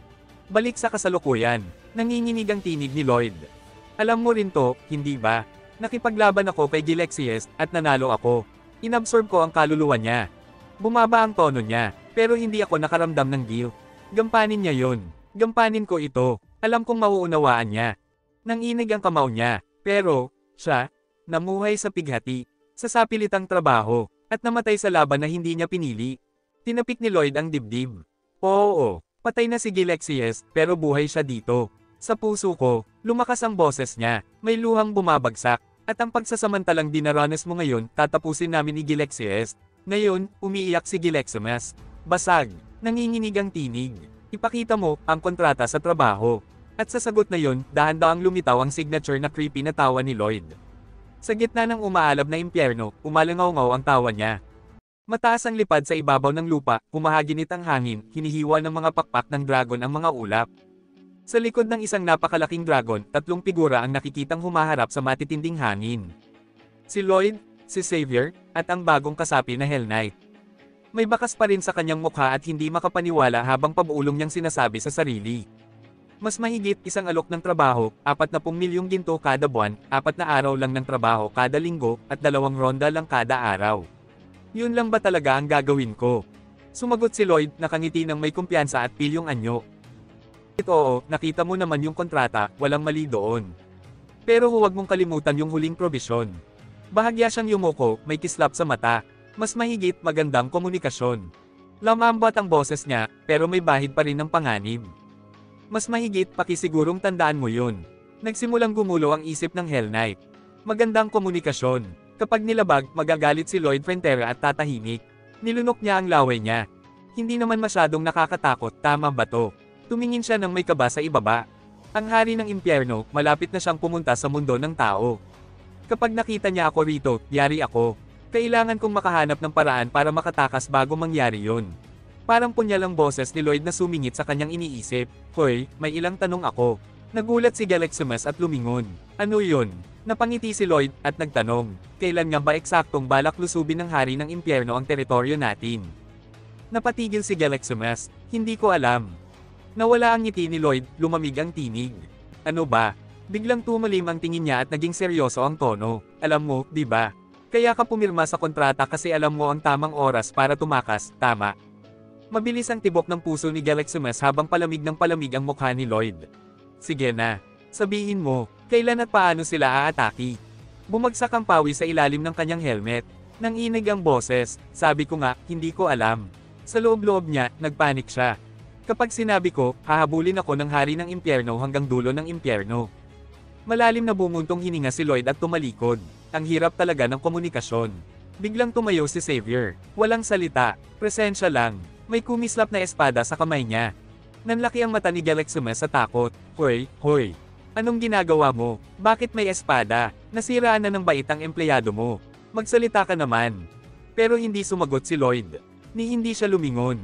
[SPEAKER 1] Balik sa kasalukuyan. Nanginginig ang tinig ni Lloyd. Alam mo rin to, hindi ba? Nakipaglaban ako kay Gilexias at nanalo ako. Inabsorb ko ang kaluluwa niya. Bumaba ang tono niya, pero hindi ako nakaramdam ng guilt. Gampanin niya yon. Gampanin ko ito. Alam kong mauunawaan niya. Nanginig ang kamao niya, pero, siya, namuhay sa pighati, sa sapilitang trabaho, at namatay sa laban na hindi niya pinili. Tinapik ni Lloyd ang dibdib. Oo, patay na si Gilexias, pero buhay siya dito. Sa puso ko, lumakas ang boses niya, may luhang bumabagsak, at ang pagsasamantalang dinaranas mo ngayon, tatapusin namin ni Gilexias. Ngayon, umiiyak si Gileximas. Basag, nanginginig ang tinig. Ipakita mo ang kontrata sa trabaho. At sa sagot na yon, dahan-daang lumitaw ang signature na creepy na tawa ni Lloyd. Sa gitna ng umaalab na impyerno, umalangaw-ngaw ang tawa niya. Mataas ang lipad sa ibabaw ng lupa, humahaginit ang hangin, hinihiwa ng mga pakpak ng dragon ang mga ulap. Sa likod ng isang napakalaking dragon, tatlong figura ang nakikitang humaharap sa matitinding hangin. Si Lloyd, si Xavier, at ang bagong kasapi na Hell Knight. May bakas pa rin sa kanyang mukha at hindi makapaniwala habang pabuulong niyang sinasabi sa sarili. Mas mahigit isang alok ng trabaho, 40 milyong ginto kada buwan, 4 na araw lang ng trabaho kada linggo, at 2 ronda lang kada araw. Yun lang ba talaga ang gagawin ko? Sumagot si Lloyd, nakangiti ng may kumpiyansa at pilyong anyo. Oo, nakita mo naman yung kontrata, walang mali doon. Pero huwag mong kalimutan yung huling probisyon. Bahagya siyang yumuko, may kislap sa mata. Mas mahigit, magandang komunikasyon. Lamambat ang boses niya, pero may bahid pa rin ng panganib. Mas mahigit, pakisigurong tandaan mo yun. Nagsimulang gumulo ang isip ng Hell Knight. Magandang komunikasyon. Kapag nilabag, magagalit si Lloyd Frontera at tatahimik. Nilunok niya ang laway niya. Hindi naman masyadong nakakatakot, tama ba to? Tumingin siya ng may kaba sa ibaba. Ang hari ng impyerno, malapit na siyang pumunta sa mundo ng tao. Kapag nakita niya ako rito, yari ako. Kailangan kong makahanap ng paraan para makatakas bago mangyari yun. Parang punyalang boses ni Lloyd na sumingit sa kanyang iniisip. Hoy, may ilang tanong ako. Nagulat si Gileximas at lumingon. Ano yun? Napangiti si Lloyd at nagtanong, kailan nga ba eksaktong balak lusubin ng hari ng impyerno ang teritoryo natin? Napatigil si Gileximas, hindi ko alam. Nawala ang ngiti ni Lloyd, lumamig ang tinig. Ano ba? Biglang tumalim ang tingin niya at naging seryoso ang tono. Alam mo, di ba? Kaya ka pumirma sa kontrata kasi alam mo ang tamang oras para tumakas, tama? Mabilis ang tibok ng puso ni Galaximus habang palamig ng palamig ang mukha ni Lloyd. Sige na. Sabihin mo, kailan at paano sila aatake? Bumagsak ang pawis sa ilalim ng kanyang helmet. Nanginig ang boses, sabi ko nga, hindi ko alam. Sa loob-loob niya, nagpanik siya. Kapag sinabi ko, hahabulin ako ng hari ng impyerno hanggang dulo ng impyerno. Malalim na bumuntong hininga si Lloyd at tumalikod. Ang hirap talaga ng komunikasyon. Biglang tumayo si Xavier. Walang salita, presensya lang. May kumislap na espada sa kamay niya. Nanlaki ang mata ni Galaximus sa takot. Hoy, hoy. Anong ginagawa mo? Bakit may espada? Nasiraan na ng bait ang empleyado mo. Magsalita ka naman. Pero hindi sumagot si Lloyd. Ni hindi siya lumingon.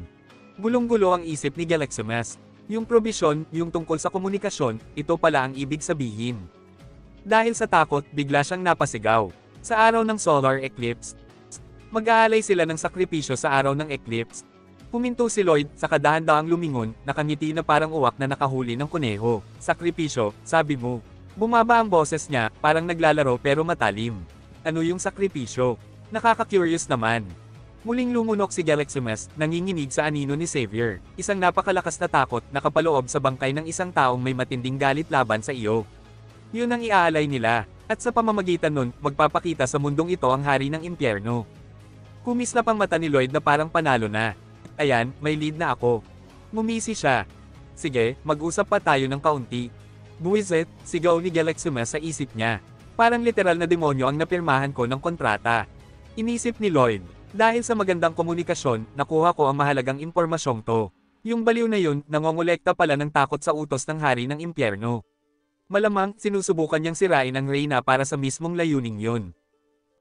[SPEAKER 1] Gulong-gulo ang isip ni Galaximus. Yung probisyon, yung tungkol sa komunikasyon, ito pala ang ibig sabihin. Dahil sa takot, bigla siyang napasigaw. Sa araw ng solar eclipse, mag-aalay sila ng sakripisyo sa araw ng eclipse. Puminto si Lloyd, sa kadahan-daang lumingon, nakangiti na parang uwak na nakahuli ng kuneho. Sakripisyo, sabi mo. Bumaba ang boses niya, parang naglalaro pero matalim. Ano yung sakripisyo? Nakaka-curious naman. Muling lumunok si Galaximus, nanginginig sa anino ni Xavier. Isang napakalakas na takot, nakapaloob sa bangkay ng isang taong may matinding galit laban sa iyo. Yun ang iaalay nila, at sa pamamagitan nun, magpapakita sa mundong ito ang hari ng impyerno. Kumislap ang mata ni Lloyd na parang panalo na. Ayan, may lead na ako. Ngumisi siya. Sige, mag-usap pa tayo ng kaunti. Buwisit, sigaw ni Galaximus sa isip niya. Parang literal na demonyo ang napirmahan ko ng kontrata. Inisip ni Lloyd, dahil sa magandang komunikasyon, nakuha ko ang mahalagang impormasyong to. Yung baliw na yun, nangongolekta pala ng takot sa utos ng hari ng impyerno. Malamang, sinusubukan niyang sirain ang Reyna para sa mismong layuning yun.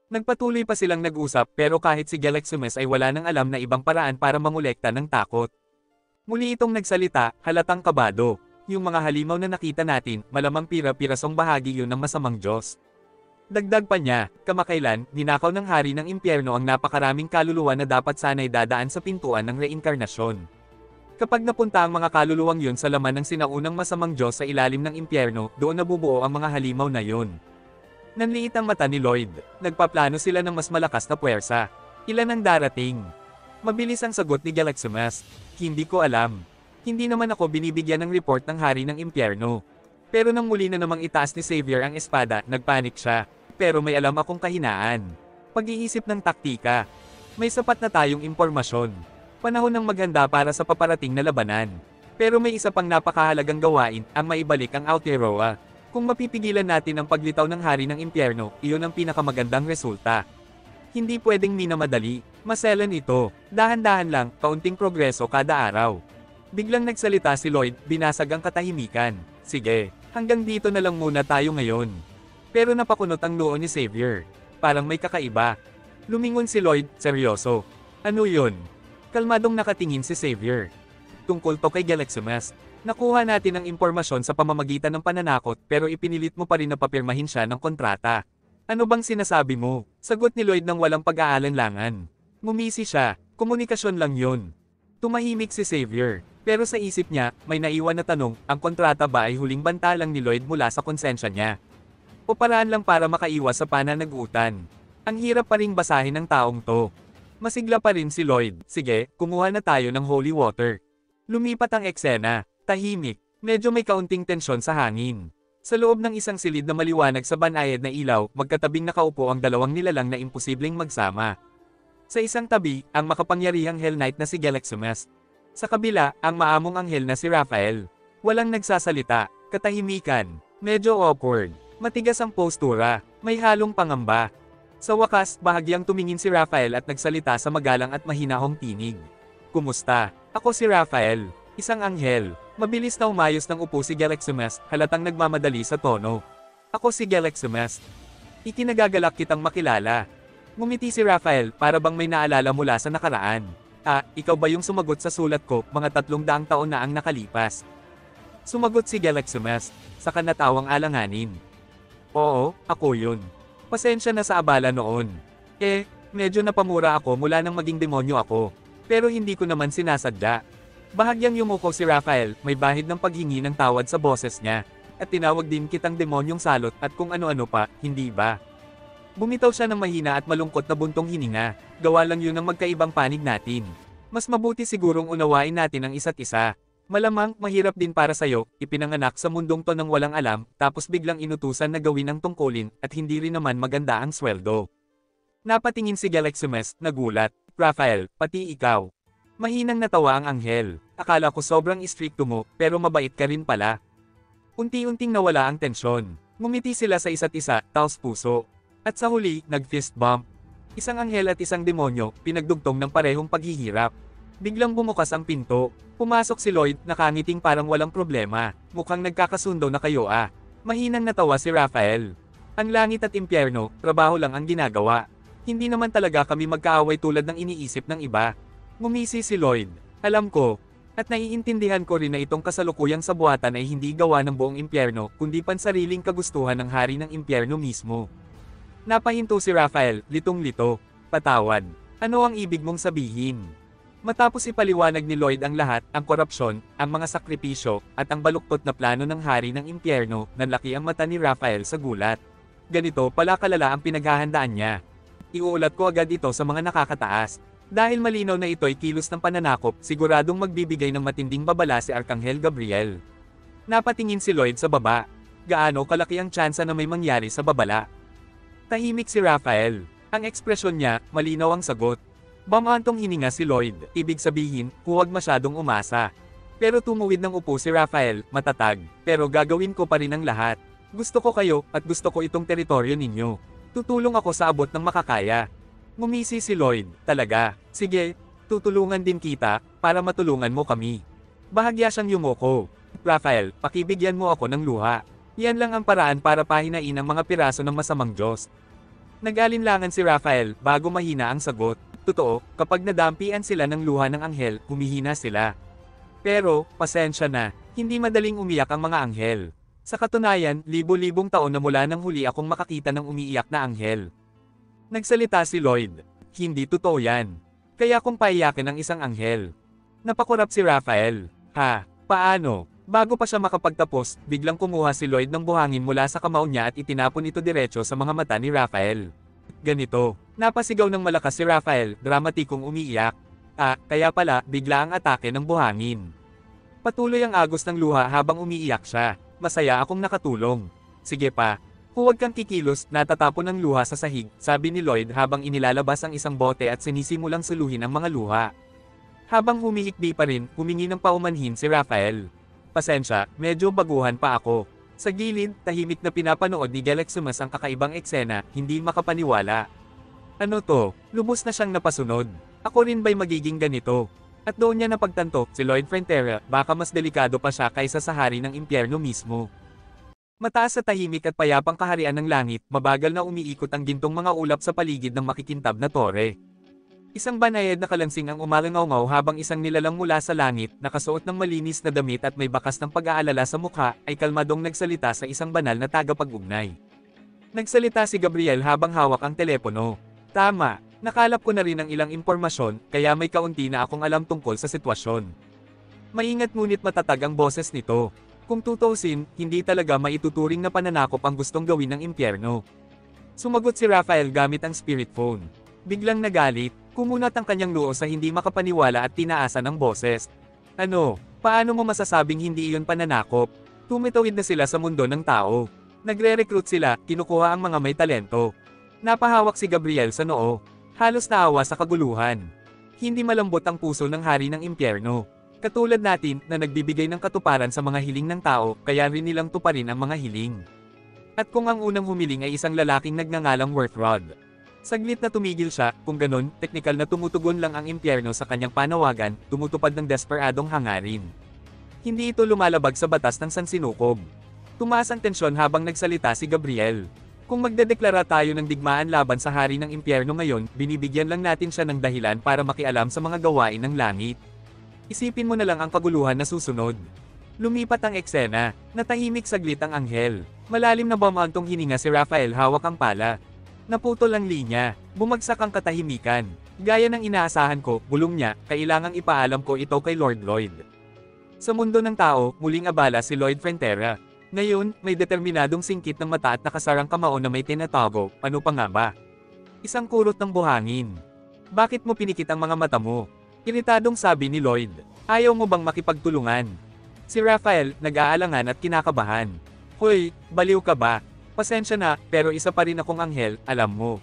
[SPEAKER 1] Nagpatuloy pa silang nag-usap pero kahit si Galaximus ay wala nang alam na ibang paraan para mangolekta ng takot. Muli itong nagsalita, halatang kabado. Yung mga halimaw na nakita natin, malamang pira-pirasong bahagi yun ng masamang Diyos. Dagdag pa niya, kamakailan, ninakaw ng hari ng impyerno ang napakaraming kaluluwa na dapat sana'y dadaan sa pintuan ng reinkarnasyon. Kapag napunta ang mga kaluluwang yun sa laman ng sinaunang masamang Diyos sa ilalim ng impyerno, doon nabubuo ang mga halimaw na yun. Nanliit ang mata ni Lloyd. Nagpaplano sila ng mas malakas na puwersa. Ilan ang darating? Mabilis ang sagot ni Galaximus. Hindi ko alam. Hindi naman ako binibigyan ng report ng hari ng impyerno. Pero nang muli na namang itaas ni Xavier ang espada, nagpanik siya. Pero may alam akong kahinaan. Pag-iisip ng taktika. May sapat na tayong impormasyon. Panahon ng maghanda para sa paparating na labanan. Pero may isa pang napakahalagang gawain, ang maibalik ang Aotearoa. Kung mapipigilan natin ang paglitaw ng hari ng impyerno, iyon ang pinakamagandang resulta. Hindi pwedeng minamadali, maselan ito, dahan-dahan lang, kaunting progreso kada araw. Biglang nagsalita si Lloyd, binasag ang katahimikan. Sige, hanggang dito na lang muna tayo ngayon. Pero napakunot ang noo ni Xavier. Parang may kakaiba. Lumingon si Lloyd, seryoso. Ano yun? Kalmadong nakatingin si Xavier. Tungkol to kay Galaximus. Nakuha natin ang impormasyon sa pamamagitan ng pananakot pero ipinilit mo pa rin na papirmahin siya ng kontrata. Ano bang sinasabi mo? Sagot ni Lloyd ng walang pag-aalanlangan. Ngumisi siya, komunikasyon lang yun. Tumahimik si Xavier, pero sa isip niya, may naiwan na tanong, ang kontrata ba ay huling banta lang ni Lloyd mula sa konsensya niya? O paraan lang para makaiwas sa pananagutan? Ang hirap pa ring basahin ng taong to. Masigla pa rin si Lloyd. Sige, kumuha na tayo ng holy water. Lumipat ang eksena. Tahimik, medyo may kaunting tensyon sa hangin. Sa loob ng isang silid na maliwanag sa banayad na ilaw, magkatabing nakaupo ang dalawang nilalang na imposibleng magsama. Sa isang tabi, ang makapangyarihang Hell Knight na si Galaximus. Sa kabila, ang maamong anghel na si Raphael. Walang nagsasalita, katahimikan, medyo awkward, matigas ang postura, may halong pangamba. Sa wakas, bahagyang tumingin si Raphael at nagsalita sa magalang at mahinahong tinig. Kumusta? Ako si Raphael, isang anghel. Mabilis na umayos ng upo si Galaximus, halatang nagmamadali sa tono. Ako si Galaximus. Ikinagagalak kitang makilala. Ngumiti si Raphael, para bang may naalala mula sa nakaraan. Ah, ikaw ba yung sumagot sa sulat ko, mga 300 taon na ang nakalipas? Sumagot si Galaximus, saka natawang alanganin. Oo, ako yun. Pasensya na sa abala noon. Medyo napamura ako mula nang maging demonyo ako. Pero hindi ko naman sinasadya. Bahagyang yumuko si Raphael, may bahid ng paghingi ng tawad sa boses niya. At tinawag din kitang demonyong salot at kung ano-ano pa, hindi ba? Bumitaw siya ng mahina at malungkot na buntong hininga, gawa lang yun ng magkaibang panig natin. Mas mabuti sigurong unawain natin ang isa't isa. Malamang, mahirap din para sa'yo, ipinanganak sa mundong to ng walang alam, tapos biglang inutusan na gawin ang tungkulin, at hindi rin naman maganda ang sweldo. Napatingin si Galaximes, nagulat. Raphael, pati ikaw. Mahinang natawa ang anghel. Akala ko sobrang istrikto mo, pero mabait ka rin pala. Unti-unting nawala ang tensyon. Ngumiti sila sa isa't isa, taos puso. At sa huli, nag-fist bump. Isang anghel at isang demonyo, pinagdugtong ng parehong paghihirap. Biglang bumukas ang pinto. Pumasok si Lloyd, nakangiting parang walang problema. Mukhang nagkakasundo na kayo ah. Mahinang natawa si Raphael. Ang langit at impyerno, trabaho lang ang ginagawa. Hindi naman talaga kami magkaaway tulad ng iniisip ng iba. Ngumisi si Lloyd. Alam ko. At naiintindihan ko rin na itong kasalukuyang sabuatan ay hindi gawa ng buong impyerno, kundi pansariling kagustuhan ng hari ng impyerno mismo. Napahinto si Raphael, litong-lito. Patawad. Ano ang ibig mong sabihin? Matapos ipaliwanag ni Lloyd ang lahat, ang korupsyon, ang mga sakripisyo, at ang baluktot na plano ng hari ng impyerno, nanlaki ang mata ni Raphael sa gulat. Ganito pala kalala ang pinaghahandaan niya. Iuulat ko agad ito sa mga nakakataas. Dahil malinaw na ito'y kilos ng pananakop, siguradong magbibigay ng matinding babala si Arkanghel Gabriel. Napatingin si Lloyd sa baba. Gaano kalaki ang tsansa na may mangyari sa babala? Tahimik si Raphael. Ang ekspresyon niya, malinaw ang sagot. Bamantong hininga si Lloyd, ibig sabihin, huwag masyadong umasa. Pero tumuwid ng upo si Raphael, matatag, pero gagawin ko pa rin ang lahat. Gusto ko kayo, at gusto ko itong teritoryo ninyo. Tutulong ako sa abot ng makakaya. Ngumisi si Lloyd, talaga, sige, tutulungan din kita, para matulungan mo kami. Bahagya siyang yumoko. Raphael, pakibigyan mo ako ng luha. Yan lang ang paraan para pahinain ang mga piraso ng masamang Diyos. Nag-alinlangan si Raphael, bago mahina ang sagot. Totoo, kapag nadampian sila ng luha ng anghel, humihina sila. Pero, pasensya na, hindi madaling umiyak ang mga anghel. Sa katunayan, libo-libong taon na mula nang huli akong makakita ng umiiyak na anghel. Nagsalita si Lloyd. Hindi totoo yan. Kaya kung paiyakin ng isang anghel. Napakurap si Raphael. Ha, paano? Bago pa siya makapagtapos, biglang kumuha si Lloyd ng buhangin mula sa kamao niya at itinapon ito diretso sa mga mata ni Raphael. Ganito, napasigaw ng malakas si Raphael, dramatikong umiiyak. Kaya pala, bigla ang atake ng buhangin. Patuloy ang agos ng luha habang umiiyak siya. Masaya akong nakatulong. Sige pa. Huwag kang kikilos, natatapon ng luha sa sahig, sabi ni Lloyd habang inilalabas ang isang bote at sinisimulang suluhin ang mga luha. Habang humihikbi pa rin, humingi ng paumanhin si Raphael. Pasensya, medyo baguhan pa ako. Sa gilid, tahimik na pinapanood ni Galaximes ang kakaibang eksena, hindi makapaniwala. Ano to? Lubos na siyang napasunod. Ako rin ba'y magiging ganito? At doon niya napagtanto, si Lloyd Frontera, baka mas delikado pa siya kaysa sa hari ng impyerno mismo. Mataas sa tahimik at payapang kaharian ng langit, mabagal na umiikot ang gintong mga ulap sa paligid ng makikintab na tore. Isang banayad na kalansing ang umalangaw-ngaw habang isang nilalang mula sa langit, nakasuot ng malinis na damit at may bakas ng pag-aalala sa mukha, ay kalmadong nagsalita sa isang banal na tagapag-ugnay. Nagsalita si Gabriel habang hawak ang telepono. Tama, nakalap ko na rin ang ilang impormasyon, kaya may kaunti na akong alam tungkol sa sitwasyon. Maingat ngunit matatag ang boses nito. Kung tutuusin, hindi talaga maituturing na pananakop ang gustong gawin ng impyerno. Sumagot si Raphael gamit ang spirit phone. Biglang nagalit, kumunat ang kanyang noo sa hindi makapaniwala at tinaasan ng boses. Ano, paano mo masasabing hindi iyon pananakop? Tumitawid na sila sa mundo ng tao. Nagre-recruit sila, kinukuha ang mga may talento. Napahawak si Gabriel sa noo. Halos naawa sa kaguluhan. Hindi malambot ang puso ng hari ng impyerno. Katulad natin, na nagbibigay ng katuparan sa mga hiling ng tao, kaya rin nilang tuparin ang mga hiling. At kung ang unang humiling ay isang lalaking nagngangalang Worthrod. Saglit na tumigil siya, kung ganon, teknikal na tumutugon lang ang impyerno sa kanyang panawagan, tumutupad ng desperadong hangarin. Hindi ito lumalabag sa batas ng sansinukob. Tumaas ang tensyon habang nagsalita si Gabriel. Kung magdedeklara tayo ng digmaan laban sa hari ng impyerno ngayon, binibigyan lang natin siya ng dahilan para makialam sa mga gawain ng langit. Isipin mo na lang ang kaguluhan na susunod. Lumipat ang eksena, natahimik saglit ang anghel. Malalim na bumantong hininga si Raphael hawak ang pala. Naputol ang linya, bumagsak ang katahimikan. Gaya ng inaasahan ko, bulong niya, kailangang ipaalam ko ito kay Lord Lloyd. Sa mundo ng tao, muling abala si Lloyd Frontera. Ngayon, may determinadong singkit ng mata at nakasarang kamao na may tinatago, ano pa nga ba? Isang kurot ng buhangin. Bakit mo pinikit ang mga mata mo? Iritadong sabi ni Lloyd. Ayaw mo bang makipagtulungan? Si Raphael, nag-aalangan at kinakabahan. Hoy, baliw ka ba? Pasensya na, pero isa pa rin akong anghel, alam mo.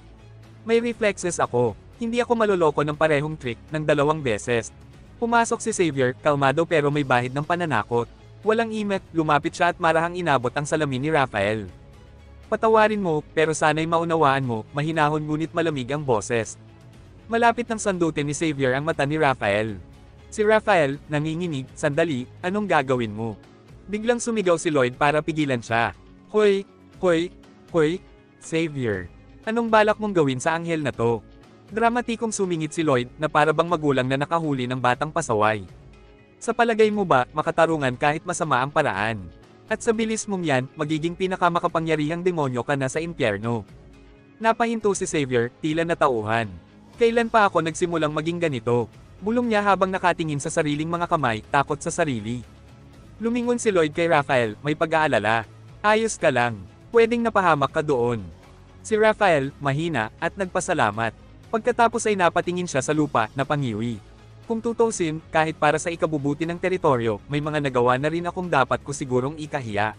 [SPEAKER 1] May reflexes ako. Hindi ako maloloko ng parehong trick ng 2 beses. Pumasok si Xavier, kalmado pero may bahid ng pananakot. Walang imek, lumapit siya at marahang inabot ang salamin ni Raphael. Patawarin mo, pero sana'y maunawaan mo, mahinahon ngunit malamig ang boses. Malapit ng sandutin ni Xavier ang mata ni Raphael. Si Raphael, nanginginig, sandali, anong gagawin mo? Biglang sumigaw si Lloyd para pigilan siya. Hoy, hoy, hoy, Xavier. Anong balak mong gawin sa anghel na to? Dramatikong sumingit si Lloyd na para bang magulang na nakahuli ng batang pasaway. Sa palagay mo ba, makatarungan kahit masama ang paraan? At sa bilis mong yan, magiging pinakamakapangyarihang demonyo ka na sa impyerno. Napahinto si Xavier, tila natauhan. Kailan pa ako nagsimulang maging ganito? Bulong niya habang nakatingin sa sariling mga kamay, takot sa sarili. Lumingon si Lloyd kay Raphael, may pag-aalala. Ayos ka lang, pwedeng napahamak ka doon. Si Raphael, mahina, at nagpasalamat. Pagkatapos ay napatingin siya sa lupa, napangiwi. Kung tutusin, kahit para sa ikabubuti ng teritoryo, may mga nagawa na rin akong dapat ko sigurong ikahiya.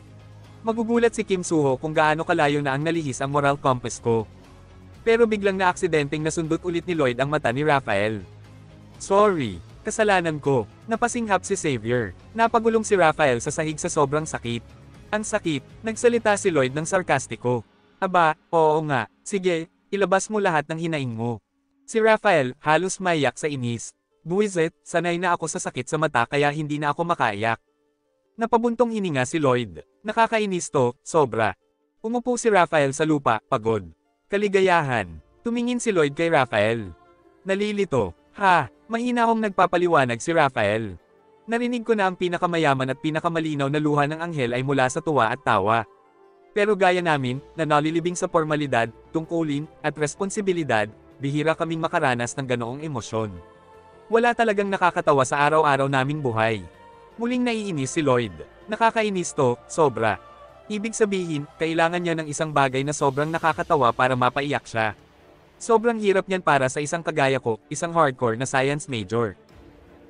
[SPEAKER 1] Magugulat si Kim Suho kung gaano kalayo na ang nalihis ang moral compass ko. Pero biglang na-aksidenteng nasundot ulit ni Lloyd ang mata ni Raphael. Sorry, kasalanan ko. Napasinghap si Xavier. Napagulong si Raphael sa sahig sa sobrang sakit. Ang sakit, nagsalita si Lloyd ng sarkastiko. Aba, oo nga, sige, ilabas mo lahat ng hinaing mo. Si Raphael, halos maiyak sa inis. Buwisit, sanay na ako sa sakit sa mata kaya hindi na ako makaiyak. Napabuntong hininga si Lloyd. Nakakainis to, sobra. Umupo si Raphael sa lupa, pagod. Kaligayahan. Tumingin si Lloyd kay Raphael. Nalilito. Ha, mahina akong nagpapaliwanag si Raphael. Narinig ko na ang pinakamayaman at pinakamalinaw na luha ng anghel ay mula sa tuwa at tawa. Pero gaya namin, na nalilibing sa formalidad, tungkulin, at responsibilidad, bihira kaming makaranas ng ganoong emosyon. Wala talagang nakakatawa sa araw-araw naming buhay. Muling naiinis si Lloyd. Nakakainis to, sobra. Ibig sabihin, kailangan niya ng isang bagay na sobrang nakakatawa para mapaiyak siya. Sobrang hirap niyan para sa isang kagaya ko, isang hardcore na science major.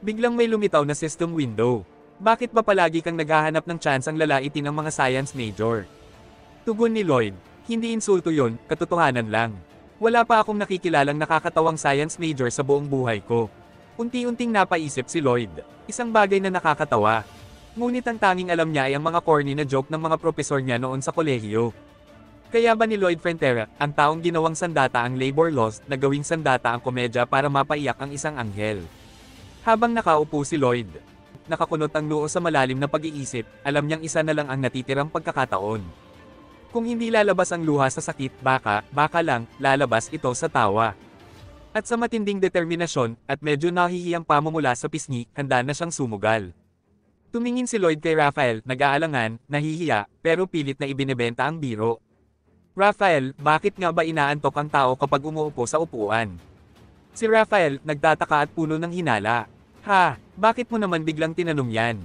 [SPEAKER 1] Biglang may lumitaw na system window. Bakit ba palagi kang naghahanap ng chance ang lalaitin ng mga science major? Tugon ni Lloyd, hindi insulto yon, katotohanan lang. Wala pa akong nakikilalang nakakatawang science major sa buong buhay ko. Unti-unting napaisip si Lloyd, isang bagay na nakakatawa. Ngunit ang tanging alam niya ay ang mga corny na joke ng mga propesor niya noon sa kolehiyo. Kaya ba ni Lloyd Frontera, ang taong ginawang sandata ang labor laws, na gawing sandata ang komedya para mapaiyak ang isang anghel? Habang nakaupo si Lloyd, nakakunot ang noo sa malalim na pag-iisip, alam niyang isa na lang ang natitirang pagkakataon. Kung hindi lalabas ang luha sa sakit, baka lang, lalabas ito sa tawa. At sa matinding determinasyon, at medyo nahihiyang pamumula sa pisngi, handa na siyang sumugal. Tumingin si Lloyd kay Raphael, nag-aalangan, nahihiya, pero pilit na ibinebenta ang biro. Raphael, bakit nga ba inaantok ang tao kapag umuupo sa upuan? Si Raphael, nagtataka at puno ng hinala. Ha, bakit mo naman biglang tinanong yan?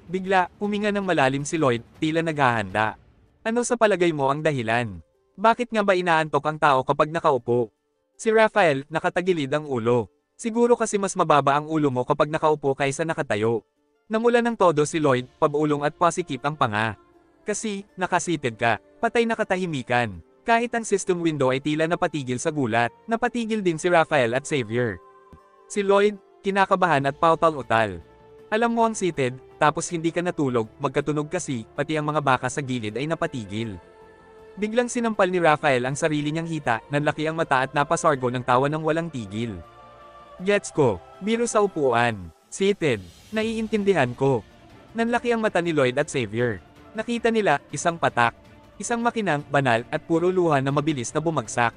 [SPEAKER 1] Bigla, huminga ng malalim si Lloyd, tila naghahanda. Ano sa palagay mo ang dahilan? Bakit nga ba inaantok ang tao kapag nakaupo? Si Raphael, nakatagilid ang ulo. Siguro kasi mas mababa ang ulo mo kapag nakaupo kaysa nakatayo. Namula ng todo si Lloyd, pabulong at pasikip ang panga. Kasi, nakasited ka, patay na katahimikan. Kahit ang system window ay tila napatigil sa gulat, napatigil din si Raphael at Xavier. Si Lloyd, kinakabahan at pautal-utal. Alam mo ang seated, tapos hindi ka natulog, magkatunog kasi, pati ang mga baka sa gilid ay napatigil. Biglang sinampal ni Raphael ang sarili niyang hita, nanlaki ang mata at napasargo ng tawa ng walang tigil. Gets ko, biro sa upuan, seated, naiintindihan ko. Nanlaki ang mata ni Lloyd at Xavier. Nakita nila, isang patak, isang makinang, banal, at puro luha na mabilis na bumagsak.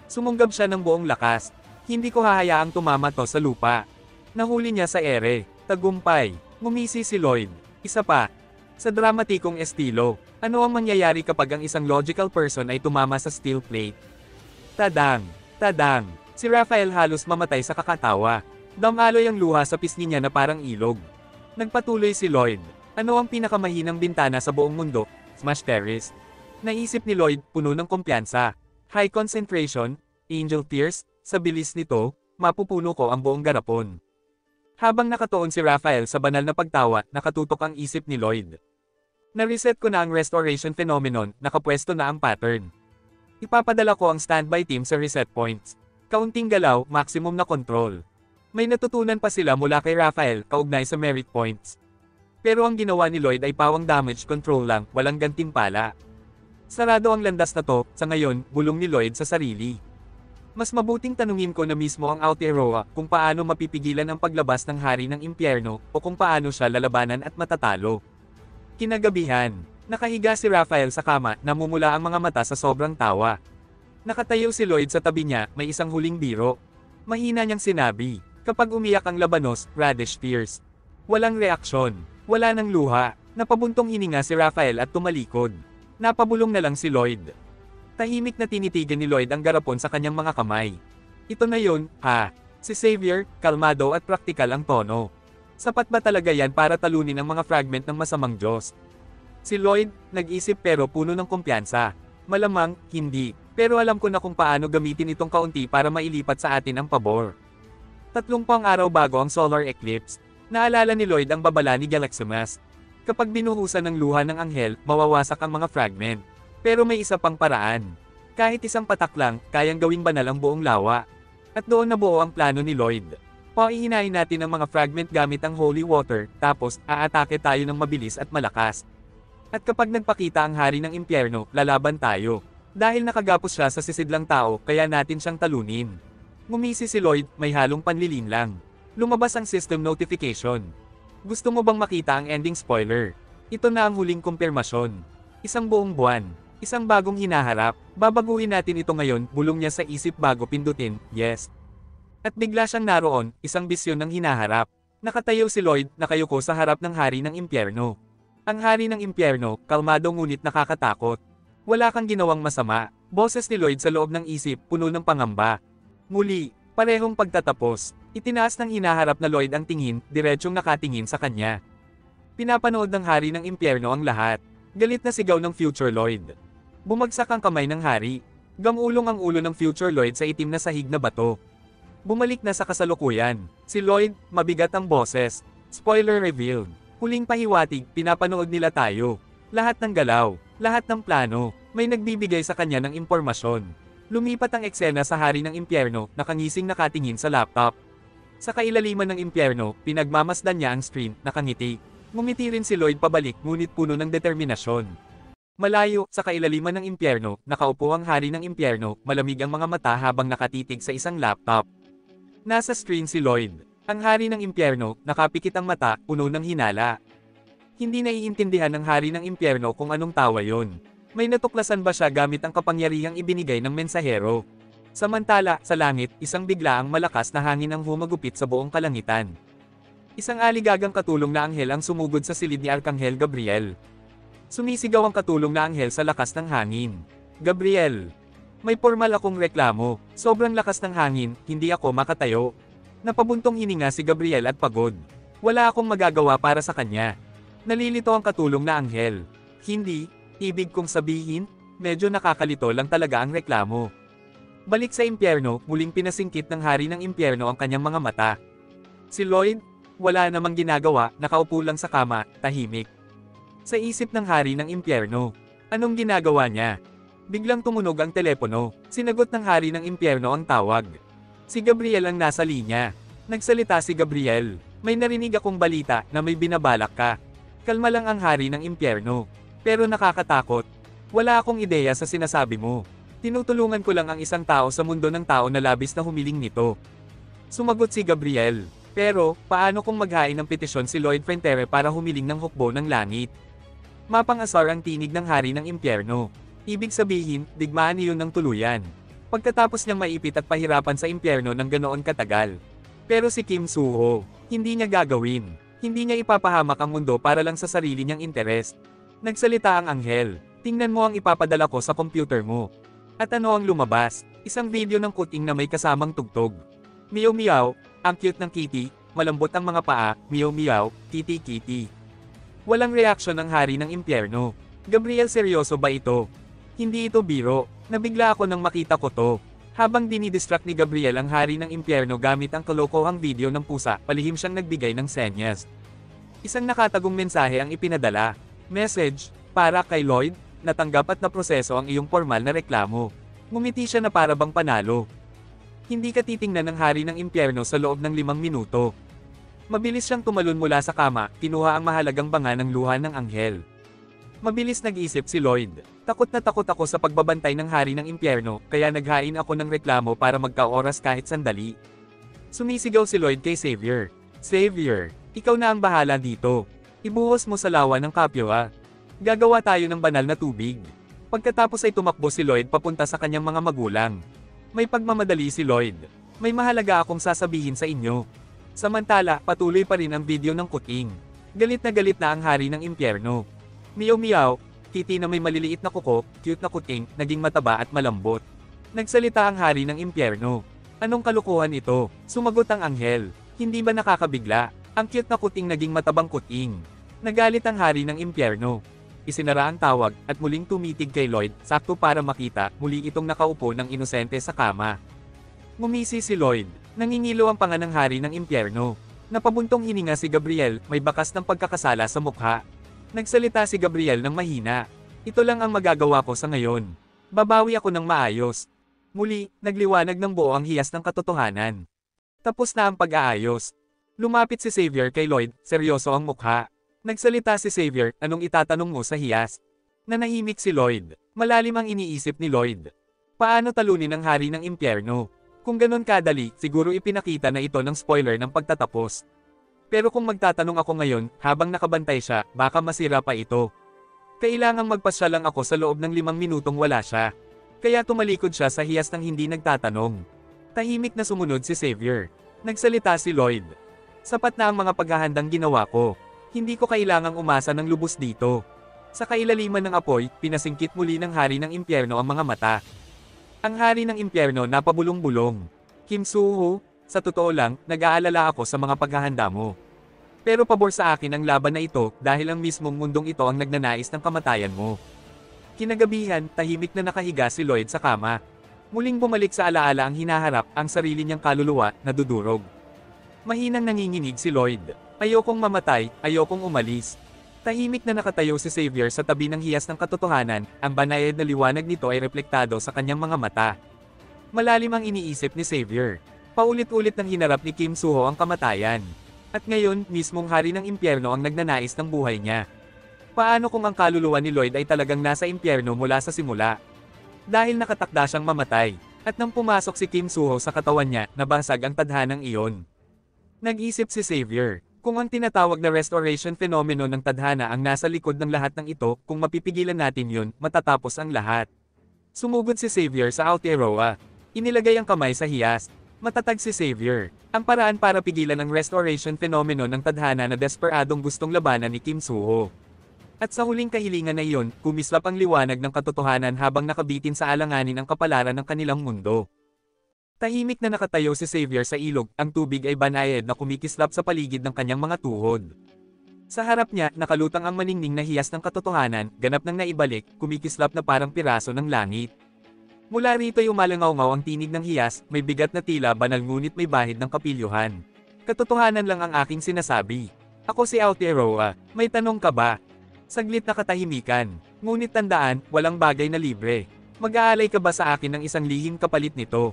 [SPEAKER 1] Sumunggab siya ng buong lakas. Hindi ko hahayaang tumama to sa lupa. Nahuli niya sa ere, tagumpay, ngumisi si Lloyd. Isa pa, sa dramatikong estilo, ano ang mangyayari kapag ang isang logical person ay tumama sa steel plate? Tadang, tadang, si Raphael halos mamatay sa kakatawa. Damaloy ang luha sa pisngi niya na parang ilog. Nagpatuloy si Lloyd. Ano ang pinakamahinang bintana sa buong mundo? Smash Terrace. Naisip ni Lloyd, puno ng kumpiyansa. High concentration, Angel Tears, sa bilis nito, mapupuno ko ang buong garapon. Habang nakatuon si Raphael sa banal na pagtawa, nakatutok ang isip ni Lloyd. Na-reset ko na ang restoration phenomenon, nakapwesto na ang pattern. Ipapadala ko ang standby team sa reset points. Kaunting galaw, maximum na control. May natutunan pa sila mula kay Raphael, kaugnay sa merit points. Pero ang ginawa ni Lloyd ay pawang damage control lang, walang gantimpala. Sarado ang landas na to, sa ngayon, bulong ni Lloyd sa sarili. Mas mabuting tanungin ko na mismo ang Aotearoa kung paano mapipigilan ang paglabas ng hari ng impyerno o kung paano siya lalabanan at matatalo. Kinagabihan, nakahiga si Raphael sa kama, namumula ang mga mata sa sobrang tawa. Nakatayo si Lloyd sa tabi niya, may isang huling biro. Mahina niyang sinabi, kapag umiyak ang labanos, Radish Tears. Walang reaksyon, wala nang luha, napabuntong hininga si Raphael at tumalikod. Napabulong na lang si Lloyd. Tahimik na tinitigan ni Lloyd ang garapon sa kanyang mga kamay. Ito na yun, ha? Si Xavier, kalmado at praktikal ang tono. Sapat ba talaga yan para talunin ang mga fragment ng masamang Diyos? Si Lloyd, nag-isip pero puno ng kumpiyansa. Malamang, hindi. Pero alam ko na kung paano gamitin itong kaunti para mailipat sa atin ang pabor. 30 araw bago ang solar eclipse, naalala ni Lloyd ang babala ni Galaximas. Kapag binuhusan ng luha ng anghel, mawawasak ang mga fragment. Pero may isa pang paraan. Kahit isang patak lang, kayang gawing banal ang buong lawa. At doon nabuo ang plano ni Lloyd. Paihinain natin ang mga fragment gamit ang holy water, tapos aatake tayo ng mabilis at malakas. At kapag nagpakita ang hari ng impyerno, lalaban tayo. Dahil nakagapos siya sa sisidlang tao, kaya natin siyang talunin. Ngumisi si Lloyd, may halong panlilin lang. Lumabas ang system notification. Gusto mo bang makita ang ending spoiler? Ito na ang huling kumpirmasyon. Isang buong buwan. Isang bagong hinaharap, babaguhin natin ito ngayon, bulong niya sa isip bago pindutin, yes. At bigla siyang naroon, isang bisyon ng hinaharap. Nakatayo si Lloyd, nakayuko sa harap ng hari ng impyerno. Ang hari ng impyerno, kalmado ngunit nakakatakot. Wala kang ginawang masama, boses ni Lloyd sa loob ng isip, puno ng pangamba. Muli, parehong pagtatapos, itinaas ng hinaharap na Lloyd ang tingin, diretsyong nakatingin sa kanya. Pinapanood ng hari ng impyerno ang lahat. Galit na sigaw ng future Lloyd. Bumagsak ang kamay ng hari. Gamulong ang ulo ng future Lloyd sa itim na sahig na bato. Bumalik na sa kasalukuyan. Si Lloyd, mabigat ang boses. Spoiler revealed. Huling pahiwatig, pinapanood nila tayo. Lahat ng galaw, lahat ng plano, may nagbibigay sa kanya ng impormasyon. Lumipat ang eksena sa hari ng impyerno, nakangising nakatingin sa laptop. Sa kailaliman ng impyerno, pinagmamasdan niya ang screen, nakangiti. Ngumiti rin si Lloyd pabalik ngunit puno ng determinasyon. Malayo, sa kailaliman ng impyerno, nakaupo ang hari ng impyerno, malamig ang mga mata habang nakatitig sa isang laptop. Nasa screen si Lloyd. Ang hari ng impyerno, nakapikit ang mata, puno ng hinala. Hindi naiintindihan ng hari ng impyerno kung anong tawa yon. May natuklasan ba siya gamit ang kapangyarihang ibinigay ng mensahero? Samantala, sa langit, isang biglaang malakas na hangin ang humagupit sa buong kalangitan. Isang aligagang katulong na anghel ang sumugod sa silid ni Arkanghel Gabriel. Sumisigaw ang katulong na anghel sa lakas ng hangin. Gabriel, may formal akong reklamo. Sobrang lakas ng hangin, hindi ako makatayo. Napabuntong hininga si Gabriel at pagod. Wala akong magagawa para sa kanya. Nalilito ang katulong na anghel. Hindi, ibig kong sabihin, medyo nakakalito lang talaga ang reklamo. Balik sa impyerno, muling pinasingkit ng hari ng impyerno ang kanyang mga mata. Si Lloyd, wala namang ginagawa, nakaupo lang sa kama, tahimik. Sa isip ng hari ng impyerno, anong ginagawa niya? Biglang tumunog ang telepono, sinagot ng hari ng impyerno ang tawag. Si Gabriel ang nasa linya. Nagsalita si Gabriel, may narinig akong balita na may binabalak ka. Kalma lang ang hari ng impyerno. Pero nakakatakot. Wala akong ideya sa sinasabi mo. Tinutulungan ko lang ang isang tao sa mundo ng tao na labis na humiling nito. Sumagot si Gabriel. Pero, paano kung maghain ng petisyon si Lloyd Frentere para humiling ng hukbo ng langit? Mapang-asar ang tinig ng hari ng impyerno. Ibig sabihin, digmaan niyon ng tuluyan. Pagkatapos niyang maipit at pahirapan sa impyerno ng ganoon katagal. Pero si Kim Soo-ho, hindi niya gagawin. Hindi niya ipapahamak ang mundo para lang sa sarili niyang interes. Nagsalita ang anghel, tingnan mo ang ipapadala ko sa computer mo. At ano ang lumabas? Isang video ng kuting na may kasamang tugtog. Meow meow, ang cute ng kitty, malambot ang mga paa, meow meow, kitty kitty. Walang reaksyon ang hari ng impyerno. Gabriel, seryoso ba ito? Hindi ito biro. Nabigla ako nang makita ko to. Habang dinidistract ni Gabriel ang hari ng impyerno gamit ang kalokohang video ng pusa, palihim siyang nagbigay ng senyas. Isang nakatagong mensahe ang ipinadala. Message, para kay Lloyd, natanggap at naproseso ang iyong formal na reklamo. Ngumiti siya na para bang panalo. Hindi ka titingnan ng hari ng impyerno sa loob ng 5 minuto. Mabilis siyang tumalon mula sa kama, kinuha ang mahalagang banga ng luha ng anghel. Mabilis nag-isip si Lloyd. Takot na takot ako sa pagbabantay ng hari ng impyerno, kaya naghain ako ng reklamo para magka-oras kahit sandali. Sumisigaw si Lloyd kay Xavier. Xavier, ikaw na ang bahala dito. Ibuhos mo sa lawa ng kapwa. Gagawa tayo ng banal na tubig. Pagkatapos ay tumakbo si Lloyd papunta sa kanyang mga magulang. May pagmamadali si Lloyd. May mahalaga akong sasabihin sa inyo. Samantala, patuloy pa rin ang video ng kuting. Galit na ang hari ng impyerno. Meow meow, kitty na may maliliit na kuko, cute na kuting, naging mataba at malambot. Nagsalita ang hari ng impyerno. Anong kalukuhan ito? Sumagot ang anghel. Hindi ba nakakabigla? Ang cute na kuting naging matabang kuting. Nagalit ang hari ng impyerno. Isinara ang tawag, at muling tumitig kay Lloyd, sakto para makita, muli itong nakaupo ng inosente sa kama. Ngumisi si Lloyd. Nangingilo ang panga ng hari ng impyerno. Napabuntong hininga si Gabriel, may bakas ng pagkakasala sa mukha. Nagsalita si Gabriel ng mahina. Ito lang ang magagawa ko sa ngayon. Babawi ako ng maayos. Muli, nagliwanag ng buo ang hiyas ng katotohanan. Tapos na ang pag-aayos. Lumapit si Xavier kay Lloyd, seryoso ang mukha. Nagsalita si Xavier, anong itatanong mo sa hiyas? Nanahimik si Lloyd. Malalim ang iniisip ni Lloyd. Paano talunin ang hari ng impyerno? Kung ganon kadali, siguro ipinakita na ito ng spoiler ng pagtatapos. Pero kung magtatanong ako ngayon, habang nakabantay siya, baka masira pa ito. Kailangang magpasya lang ako sa loob ng 5 minutong wala siya. Kaya tumalikod siya sa hiyas ng hindi nagtatanong. Tahimik na sumunod si Xavier. Nagsalita si Lloyd. Sapat na ang mga paghahandang ginawa ko. Hindi ko kailangang umasa ng lubos dito. Sa kailaliman ng apoy, pinasingkit muli ng hari ng impyerno ang mga mata. Ang hari ng impyerno napabulong-bulong. Kim Soo-ho, sa totoo lang, nag-aalala ako sa mga paghahanda mo. Pero pabor sa akin ang laban na ito dahil ang mismong mundong ito ang nagnanais ng kamatayan mo. Kinagabihan, tahimik na nakahiga si Lloyd sa kama. Muling bumalik sa alaala ang hinaharap, ang sarili niyang kaluluwa, nadudurog. Mahinang nanginginig si Lloyd. Ayokong mamatay, ayokong umalis. Tahimik na nakatayo si Xavier sa tabi ng hiyas ng katotohanan, ang banayad na liwanag nito ay reflektado sa kanyang mga mata. Malalim ang iniisip ni Xavier. Paulit-ulit nang hinarap ni Kim Soo-ho ang kamatayan. At ngayon, mismong hari ng impyerno ang nagnanais ng buhay niya. Paano kung ang kaluluwa ni Lloyd ay talagang nasa impyerno mula sa simula? Dahil nakatakda siyang mamatay, at nang pumasok si Kim Soo-ho sa katawan niya, nabasag ang tadhanang iyon. Nag-isip si Xavier, kung ang tinatawag na restoration phenomenon ng tadhana ang nasa likod ng lahat ng ito, kung mapipigilan natin yun, matatapos ang lahat. Sumugod si Xavier sa Aotearoa. Inilagay ang kamay sa hiyas. Matatag si Xavier. Ang paraan para pigilan ang restoration phenomenon ng tadhana na desperadong gustong labanan ni Kim Soo-ho. At sa huling kahilingan na iyon, kumislap ang liwanag ng katotohanan habang nakabitin sa alanganin ang kapalaran ng kanilang mundo. Tahimik na nakatayo si Xavier sa ilog, ang tubig ay banayad na kumikislap sa paligid ng kanyang mga tuhod. Sa harap niya, nakalutang ang maningning na hiyas ng katotohanan, ganap nang naibalik, kumikislap na parang piraso ng langit. Mula rito'y umalangaw-ngaw ang tinig ng hiyas, may bigat na tila banal ngunit may bahid ng kapilyuhan. Katotohanan lang ang aking sinasabi. Ako si Aotearoa, may tanong ka ba? Saglit na katahimikan. Ngunit tandaan, walang bagay na libre. Mag-aalay ka ba sa akin ng isang lihim kapalit nito?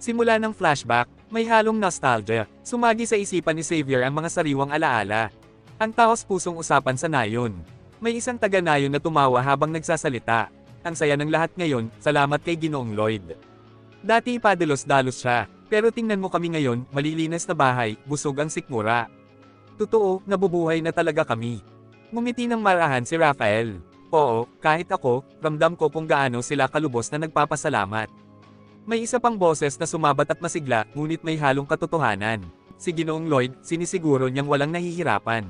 [SPEAKER 1] Simula ng flashback, may halong nostalgia, sumagi sa isipan ni Xavier ang mga sariwang alaala. Ang taos-pusong usapan sa nayon. May isang taga-nayon na tumawa habang nagsasalita. Ang saya ng lahat ngayon, salamat kay Ginoong Lloyd. Dati padalos-dalos siya, pero tingnan mo kami ngayon, malilinis na bahay, busog ang sikmura. Totoo, nabubuhay na talaga kami. Ngumiti ng marahan si Raphael. Oo, kahit ako, ramdam ko kung gaano sila kalubos na nagpapasalamat. May isa pang boses na sumabat at masigla, ngunit may halong katotohanan. Si Ginoong Lloyd, sinisiguro niyang walang nahihirapan.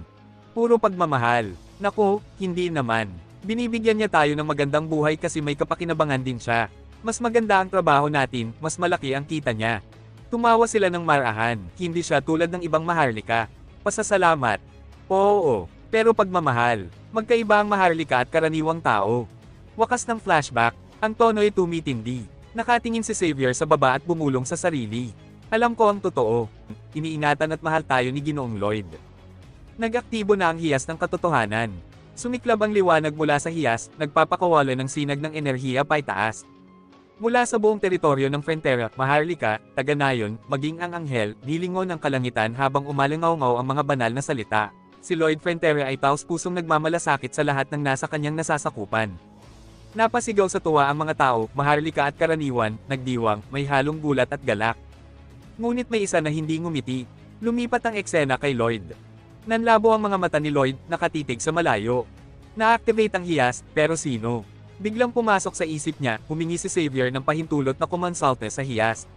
[SPEAKER 1] Puro pagmamahal. Naku, hindi naman. Binibigyan niya tayo ng magandang buhay kasi may kapakinabangan din siya. Mas maganda ang trabaho natin, mas malaki ang kita niya. Tumawa sila ng marahan, hindi siya tulad ng ibang maharlika. Pasasalamat. Oo. Pero pagmamahal, magkaiba ang Maharlika at karaniwang tao. Wakas ng flashback, ang tono ay tumitindi. Nakatingin si Xavier sa baba at bumulong sa sarili. Alam ko ang totoo. Iniingatan at mahal tayo ni Ginoong Lloyd. Nag-aktibo na ang hiyas ng katotohanan. Sumiklab ang liwanag mula sa hiyas, nagpapakawala ng sinag ng enerhiya paitaas. Mula sa buong teritoryo ng Frontera, Maharlika, Taganayon, maging ang anghel, nilingon ng kalangitan habang umalangaw-ngaw ang mga banal na salita. Si Lloyd Frontera ay taos-pusong nagmamalasakit sa lahat ng nasa kanyang nasasakupan. Napasigaw sa tuwa ang mga tao, Maharlika at karaniwan, nagdiwang, may halong gulat at galak. Ngunit may isa na hindi ngumiti. Lumipat ang eksena kay Lloyd. Nanlabo ang mga mata ni Lloyd, nakatitig sa malayo. Na-activate ang hiyas, pero sino? Biglang pumasok sa isip niya, humingi si Xavier ng pahintulot na kumonsalte sa hiyas.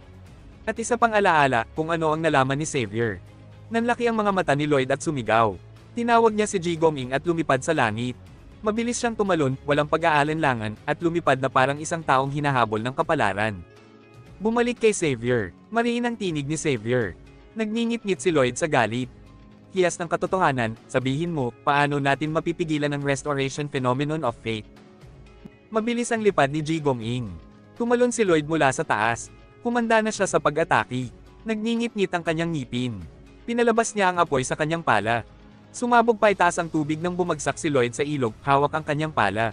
[SPEAKER 1] At isa pang alaala, kung ano ang nalaman ni Xavier. Nanlaki ang mga mata ni Lloyd at sumigaw. Tinawag niya si Ji Goming at lumipad sa langit. Mabilis siyang tumalon, walang pag-aalinlangan, at lumipad na parang isang taong hinahabol ng kapalaran. Bumalik kay Xavier. Mariin ang tinig ni Xavier. Nagngingit-ngit si Lloyd sa galit. Hiyas ng katotohanan, sabihin mo, paano natin mapipigilan ang restoration phenomenon of fate? Mabilis ang lipad ni Ji Goming. Tumalon si Lloyd mula sa taas. Humanda na siya sa pag-atake. Nagngingit-ngit ang kanyang ngipin. Pinalabas niya ang apoy sa kanyang pala. Sumabog pa itaas ang tubig nang bumagsak si Lloyd sa ilog, hawak ang kanyang pala.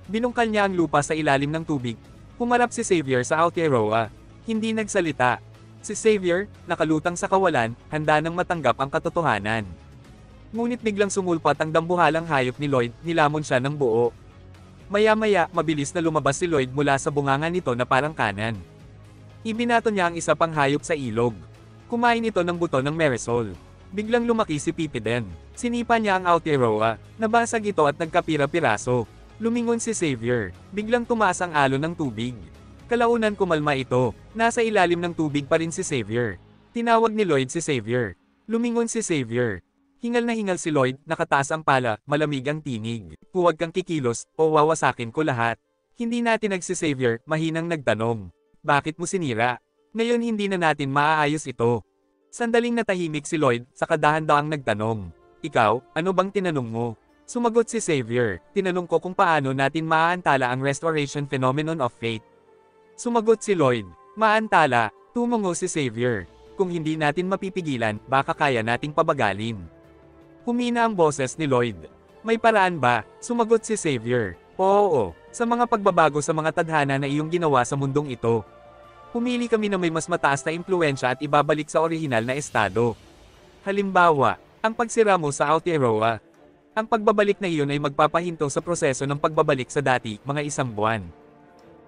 [SPEAKER 1] Binungkal niya ang lupa sa ilalim ng tubig. Humarap si Xavier sa Aotearoa. Hindi nagsalita. Si Xavier, nakalutang sa kawalan, handa nang matanggap ang katotohanan. Ngunit biglang sumulpat ang dambuhalang hayop ni Lloyd, nilamon siya ng buo. Maya-maya, mabilis na lumabas si Lloyd mula sa bunganga nito na parang kanan. Ibinato niya ang isa pang hayop sa ilog. Kumain ito ng buto ng Marisol. Biglang lumaki si Pipiden. Sinipa niya ang Aotearoa. Nabasag ito at nagkapira-piraso. Lumingon si Xavier. Biglang tumaas ang alon ng tubig. Kalaunan kumalma ito. Nasa ilalim ng tubig pa rin si Xavier. Tinawag ni Lloyd si Xavier. Lumingon si Xavier. Hingal na hingal si Lloyd, nakataas ang pala, malamig ang tinig. Huwag kang kikilos, o wawasakin ko lahat. Hindi natin si Xavier, mahinang nagtanong. Bakit mo sinira? Ngayon hindi na natin maaayos ito. Sandaling natahimik si Lloyd, sa kadahan-daang nagtanong. Ikaw, ano bang tinanong mo? Sumagot si Xavier, tinanong ko kung paano natin maaantala ang restoration phenomenon of fate. Sumagot si Lloyd, maantala, tumungo si Xavier. Kung hindi natin mapipigilan, baka kaya nating pabagalin. Humina ang boses ni Lloyd. May paraan ba? Sumagot si Xavier. Oo, sa mga pagbabago sa mga tadhana na iyong ginawa sa mundong ito. Pumili kami na may mas mataas na impluwensya at ibabalik sa orihinal na estado. Halimbawa, ang pagsira mo sa Aotearoa. Ang pagbabalik na iyon ay magpapahinto sa proseso ng pagbabalik sa dati, mga isang buwan.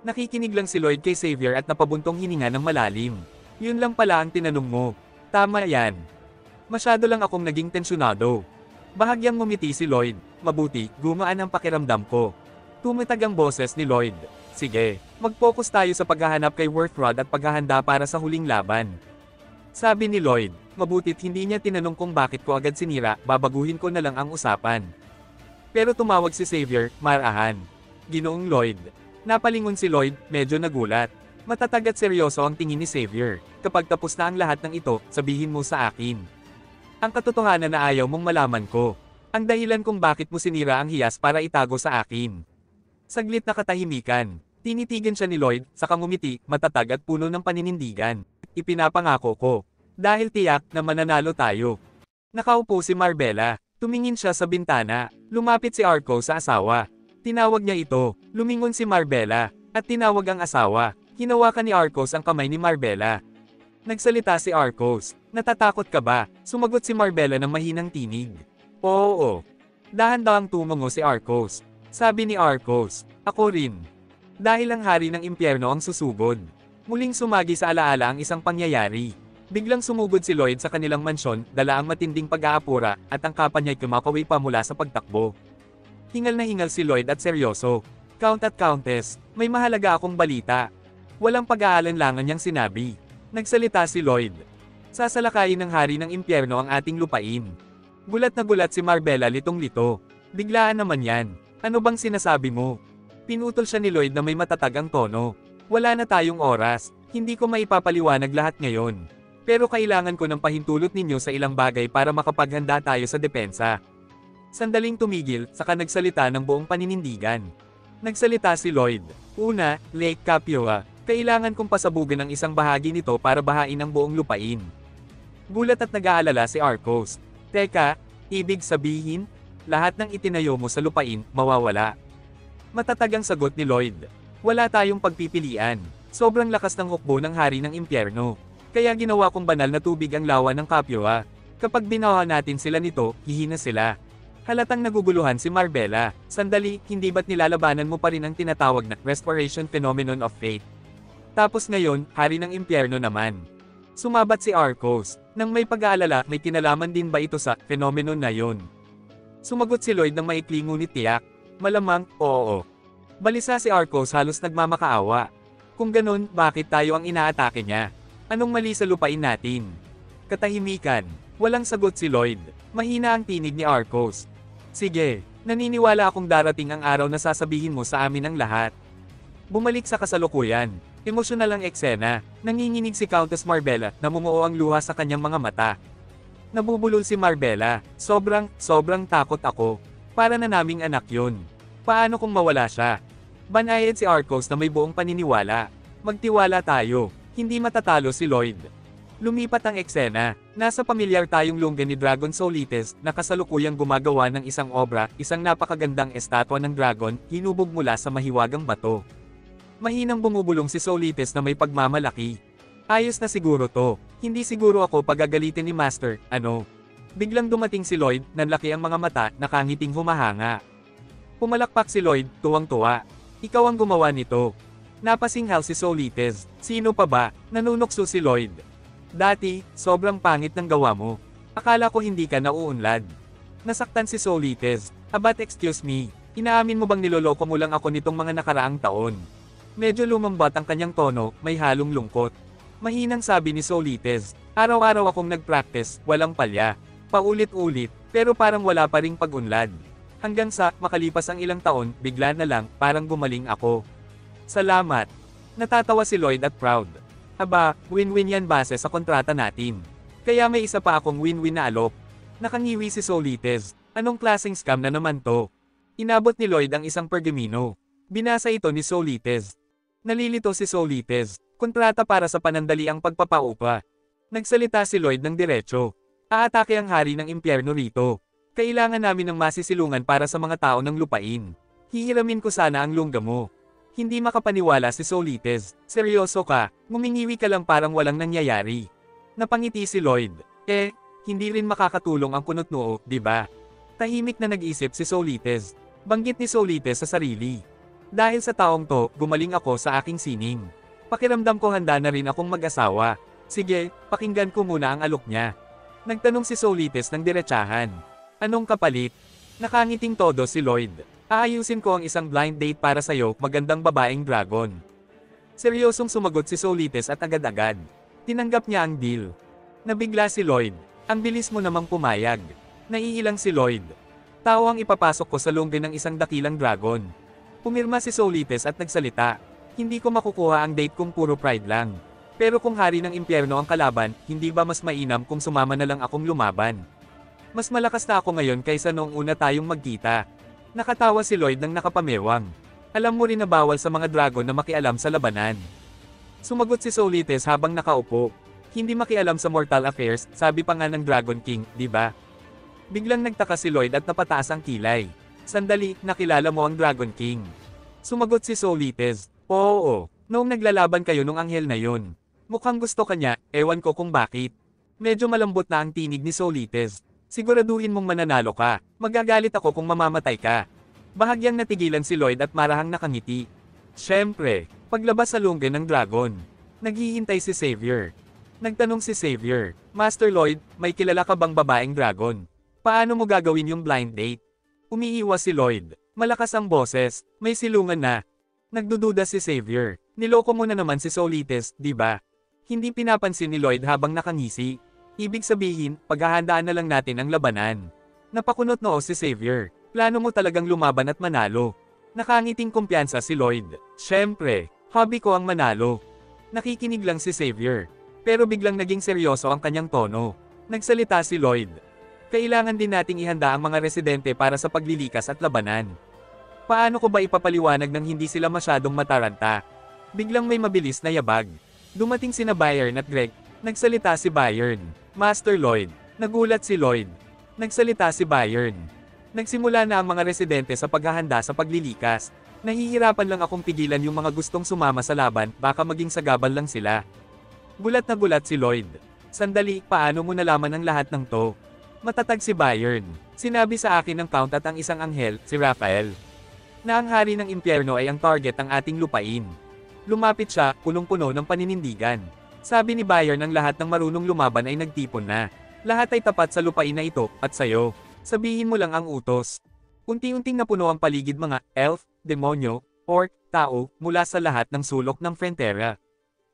[SPEAKER 1] Nakikinig lang si Lloyd kay Xavier at napabuntong hininga ng malalim. Yun lang pala ang tinanong mo. Tama yan. Masyado lang akong naging tensyonado. Bahagyang ngumiti si Lloyd. Mabuti, gumaan ang pakiramdam ko. Tumatag ang boses ni Lloyd. Sige, mag-focus tayo sa paghahanap kay Worthrod at paghahanda para sa huling laban. Sabi ni Lloyd, mabutit hindi niya tinanong kung bakit ko agad sinira, babaguhin ko na lang ang usapan. Pero tumawag si Xavier, marahan. Ginoong Lloyd. Napalingon si Lloyd, medyo nagulat. Matatag at seryoso ang tingin ni Xavier. Kapag tapos na ang lahat ng ito, sabihin mo sa akin. Ang katotohanan na ayaw mong malaman ko. Ang dahilan kung bakit mo sinira ang hiyas para itago sa akin. Saglit na katahimikan. Tinitigan siya ni Lloyd, sa ngumiti, matatag at puno ng paninindigan. Ipinapangako ko. Dahil tiyak na mananalo tayo. Nakaupo si Marbella. Tumingin siya sa bintana. Lumapit si Arco sa asawa. Tinawag niya ito. Lumingon si Marbella. At tinawag ang asawa. Hinawakan ni Arcos ang kamay ni Marbella. Nagsalita si Arcos. Natatakot ka ba? Sumagot si Marbella ng mahinang tinig. Oo. Dahan-dahang tumungo si Arcos. Sabi ni Arcos, ako rin. Dahil ang hari ng impyerno ang susugod. Muling sumagi sa alaala ang isang pangyayari. Biglang sumugod si Lloyd sa kanilang mansyon, dala ang matinding pag-aapura, at ang kapa niya'y kumakawi pa mula sa pagtakbo. Hingal na hingal si Lloyd at seryoso. Count at Countess, may mahalaga akong balita. Walang pag-aalinlangan niyang sinabi. Nagsalita si Lloyd. Sasalakayin ng hari ng impyerno ang ating lupain. Gulat na gulat si Marbella litong-lito. Biglaan naman yan. Ano bang sinasabi mo? Pinutol siya ni Lloyd na may matatag ang tono. Wala na tayong oras, hindi ko maipapaliwanag lahat ngayon. Pero kailangan ko ng pahintulot ninyo sa ilang bagay para makapaghanda tayo sa depensa. Sandaling tumigil, saka nagsalita ng buong paninindigan. Nagsalita si Lloyd. Una, Lake Capua, kailangan kong pasabugan ang isang bahagi nito para bahain ang buong lupain. Gulat at nag-aalala si Arcos. Teka, ibig sabihin, lahat ng itinayo mo sa lupain, mawawala. Matatag ang sagot ni Lloyd. Wala tayong pagpipilian. Sobrang lakas ng hukbo ng hari ng impyerno. Kaya ginawa kong banal na tubig ang lawa ng Capua. Kapag binawa natin sila nito, hihina sila. Halatang naguguluhan si Marbella. Sandali, hindi ba't nilalabanan mo pa rin ang tinatawag na restoration phenomenon of fate? Tapos ngayon, hari ng impyerno naman. Sumabat si Arcos. Nang may pag-aalala, may kinalaman din ba ito sa phenomenon na yon? Sumagot si Lloyd ng maikli ngunit tiyak. Malamang, oo. Balisa si Arcos halos nagmamakaawa. Kung ganun, bakit tayo ang inaatake niya? Anong mali sa lupain natin? Katahimikan. Walang sagot si Lloyd. Mahina ang tinig ni Arcos. Sige, naniniwala akong darating ang araw na sasabihin mo sa amin ang lahat. Bumalik sa kasalukuyan. Emosyonal ang eksena. Nanginginig si Countess Marbella, namumuo ang luha sa kanyang mga mata. Nabubulol si Marbella. Sobrang takot ako. Para na naming anak yun. Paano kung mawala siya? Banayad si Arcos na may buong paniniwala. Magtiwala tayo. Hindi matatalo si Lloyd. Lumipat ang eksena. Nasa pamilyar tayong lungga ni Dragon Solites na kasalukuyang gumagawa ng isang obra, isang napakagandang estatwa ng dragon, hinubog mula sa mahiwagang bato. Mahinang bumubulong si Solites na may pagmamalaki. Ayos na siguro to. Hindi siguro ako pagagalitin ni Master, ano? Biglang dumating si Lloyd, nanlaki ang mga mata, nakangiting humahanga. Pumalakpak si Lloyd, tuwang-tuwa. Ikaw ang gumawa nito. Napasinghal si Solites. Sino pa ba? Nanunukso si Lloyd. Dati, sobrang pangit ng gawa mo. Akala ko hindi ka nauunlad. Nasaktan si Solites. But excuse me, inaamin mo bang niloloko mo lang ako nitong mga nakaraang taon? Medyo lumambat ang kanyang tono, may halong lungkot. Mahinang sabi ni Solites, araw-araw akong nag-practice, walang palya. Paulit-ulit, pero parang wala pa ring pag-unlad. Hanggang sa, makalipas ang ilang taon, bigla na lang, parang gumaling ako. Salamat. Natatawa si Lloyd at proud. Aba, win-win yan base sa kontrata natin. Kaya may isa pa akong win-win na alok. Nakangiwi si Solites. Anong klaseng scam na naman to? Inabot ni Lloyd ang isang pergamino. Binasa ito ni Solites. Nalilito si Solites. Kontrata para sa panandaliang pagpapaupa. Nagsalita si Lloyd ng diretso. Aatake ang hari ng impyerno rito. Kailangan namin ng masisilungan para sa mga tao ng lupain. Hihiramin ko sana ang lungga mo. Hindi makapaniwala si Solites. Seryoso ka, ngumingiwi ka lang parang walang nangyayari. Napangiti si Lloyd. Hindi rin makakatulong ang kunot noo, di ba? Tahimik na nag-isip si Solites. Banggit ni Solites sa sarili. Dahil sa taong to, gumaling ako sa aking sining. Pakiramdam ko handa na rin akong mag-asawa. Sige, pakinggan ko muna ang alok niya. Nagtanong si Solites ng diretsahan. Anong kapalit? Nakangiting todo si Lloyd. Aayusin ko ang isang blind date para sa'yo, magandang babaeng dragon. Seryosong sumagot si Solites at agad-agad. Tinanggap niya ang deal. Nabigla si Lloyd. Ang bilis mo namang pumayag. Naiilang si Lloyd. Tao ang ipapasok ko sa lungga ng isang dakilang dragon. Pumirma si Solites at nagsalita. Hindi ko makukuha ang date kung puro pride lang. Pero kung hari ng impyerno ang kalaban, hindi ba mas mainam kung sumama na lang akong lumaban? Mas malakas na ako ngayon kaysa noong una tayong magkita. Nakatawa si Lloyd ng nakapamewang. Alam mo rin na bawal sa mga dragon na makialam sa labanan. Sumagot si Solites habang nakaupo. Hindi makialam sa mortal affairs, sabi pa nga ng Dragon King, di ba? Biglang nagtaka si Lloyd at napataas ang kilay. Sandali, nakilala mo ang Dragon King. Sumagot si Solites. Oo, noong naglalaban kayo nung anghel na yun. Mukhang gusto ka niya, ewan ko kung bakit. Medyo malambot na ang tinig ni Solites. Siguraduhin mong mananalo ka. Magagalit ako kung mamamatay ka. Bahagyang natigilan si Lloyd at marahang nakangiti. Siyempre, paglabas sa lungga ng dragon. Naghihintay si Xavier. Nagtanong si Xavier, Master Lloyd, may kilala ka bang babaeng dragon? Paano mo gagawin yung blind date? Umiiwas si Lloyd. Malakas ang boses, may silungan na. Nagdududa si Xavier. Niloko mo na naman si Solites, di ba? Hindi pinapansin ni Lloyd habang nakangisi. Ibig sabihin, paghahandaan na lang natin ang labanan. Napakunot noo si Xavier. Plano mo talagang lumaban at manalo. Nakangiting kumpiyansa si Lloyd. Siyempre, hobby ko ang manalo. Nakikinig lang si Xavier. Pero biglang naging seryoso ang kanyang tono. Nagsalita si Lloyd. Kailangan din nating ihanda ang mga residente para sa paglilikas at labanan. Paano ko ba ipapaliwanag nang hindi sila masyadong mataranta? Biglang may mabilis na yabag. Dumating sina Byron at Greg. Nagsalita si Byron. Master Lloyd. Nagulat si Lloyd. Nagsalita si Byron. Nagsimula na ang mga residente sa paghahanda sa paglilikas. Nahihirapan lang akong pigilan yung mga gustong sumama sa laban, baka maging sagabal lang sila. Gulat na gulat si Lloyd. Sandali, paano mo nalaman ang lahat ng to? Matatag si Byron. Sinabi sa akin ng Count at ang isang anghel, si Raphael, na ang hari ng impyerno ay ang target ng ating lupain. Lumapit siya, punong-puno ng paninindigan. Sabi ni Byron ang lahat ng marunong lumaban ay nagtipon na. Lahat ay tapat sa lupain na ito, at sayo. Sabihin mo lang ang utos. Unti-unting napuno ang paligid mga elf, demonyo, orc, tao, mula sa lahat ng sulok ng Frontera.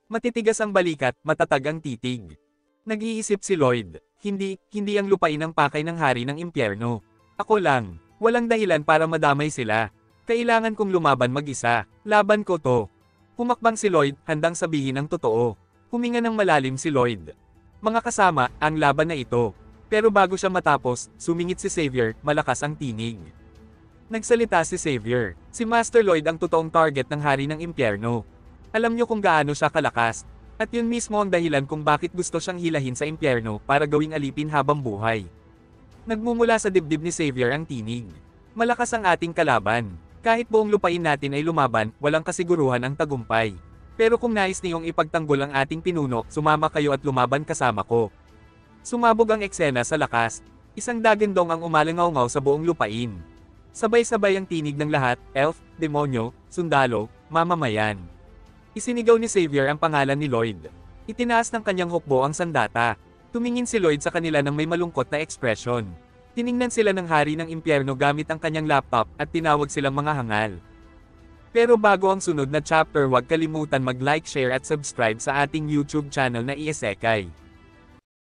[SPEAKER 1] Matitigas ang balikat, matatag ang titig. Nag-iisip si Lloyd, hindi ang lupain ang pakay ng hari ng impyerno. Ako lang, walang dahilan para madamay sila. Kailangan kong lumaban mag-isa, laban ko to. Humakbang si Lloyd, handang sabihin ang totoo. Huminga ng malalim si Lloyd. Mga kasama, ang laban na ito. Pero bago siya matapos, sumingit si Xavier, malakas ang tinig. Nagsalita si Xavier. Si Master Lloyd ang totoong target ng hari ng impyerno. Alam niyo kung gaano siya kalakas. At yun mismo ang dahilan kung bakit gusto siyang hilahin sa impyerno para gawing alipin habang buhay. Nagmumula sa dibdib ni Xavier ang tinig. Malakas ang ating kalaban. Kahit buong lupain natin ay lumaban, walang kasiguruhan ang tagumpay. Pero kung nais niyong ipagtanggol ang ating pinuno, sumama kayo at lumaban kasama ko. Sumabog ang eksena sa lakas. Isang dagandong ang umalangaw-ngaw sa buong lupain. Sabay-sabay ang tinig ng lahat, elf, demonyo, sundalo, mamamayan. Isinigaw ni Xavier ang pangalan ni Lloyd. Itinaas ng kanyang hukbo ang sandata. Tumingin si Lloyd sa kanila ng may malungkot na ekspresyon. Tiningnan sila ng hari ng impyerno gamit ang kanyang laptop at tinawag silang mga hangal. Pero bago ang sunod na chapter, huwag kalimutan mag-like, share at subscribe sa ating YouTube channel na Isekai.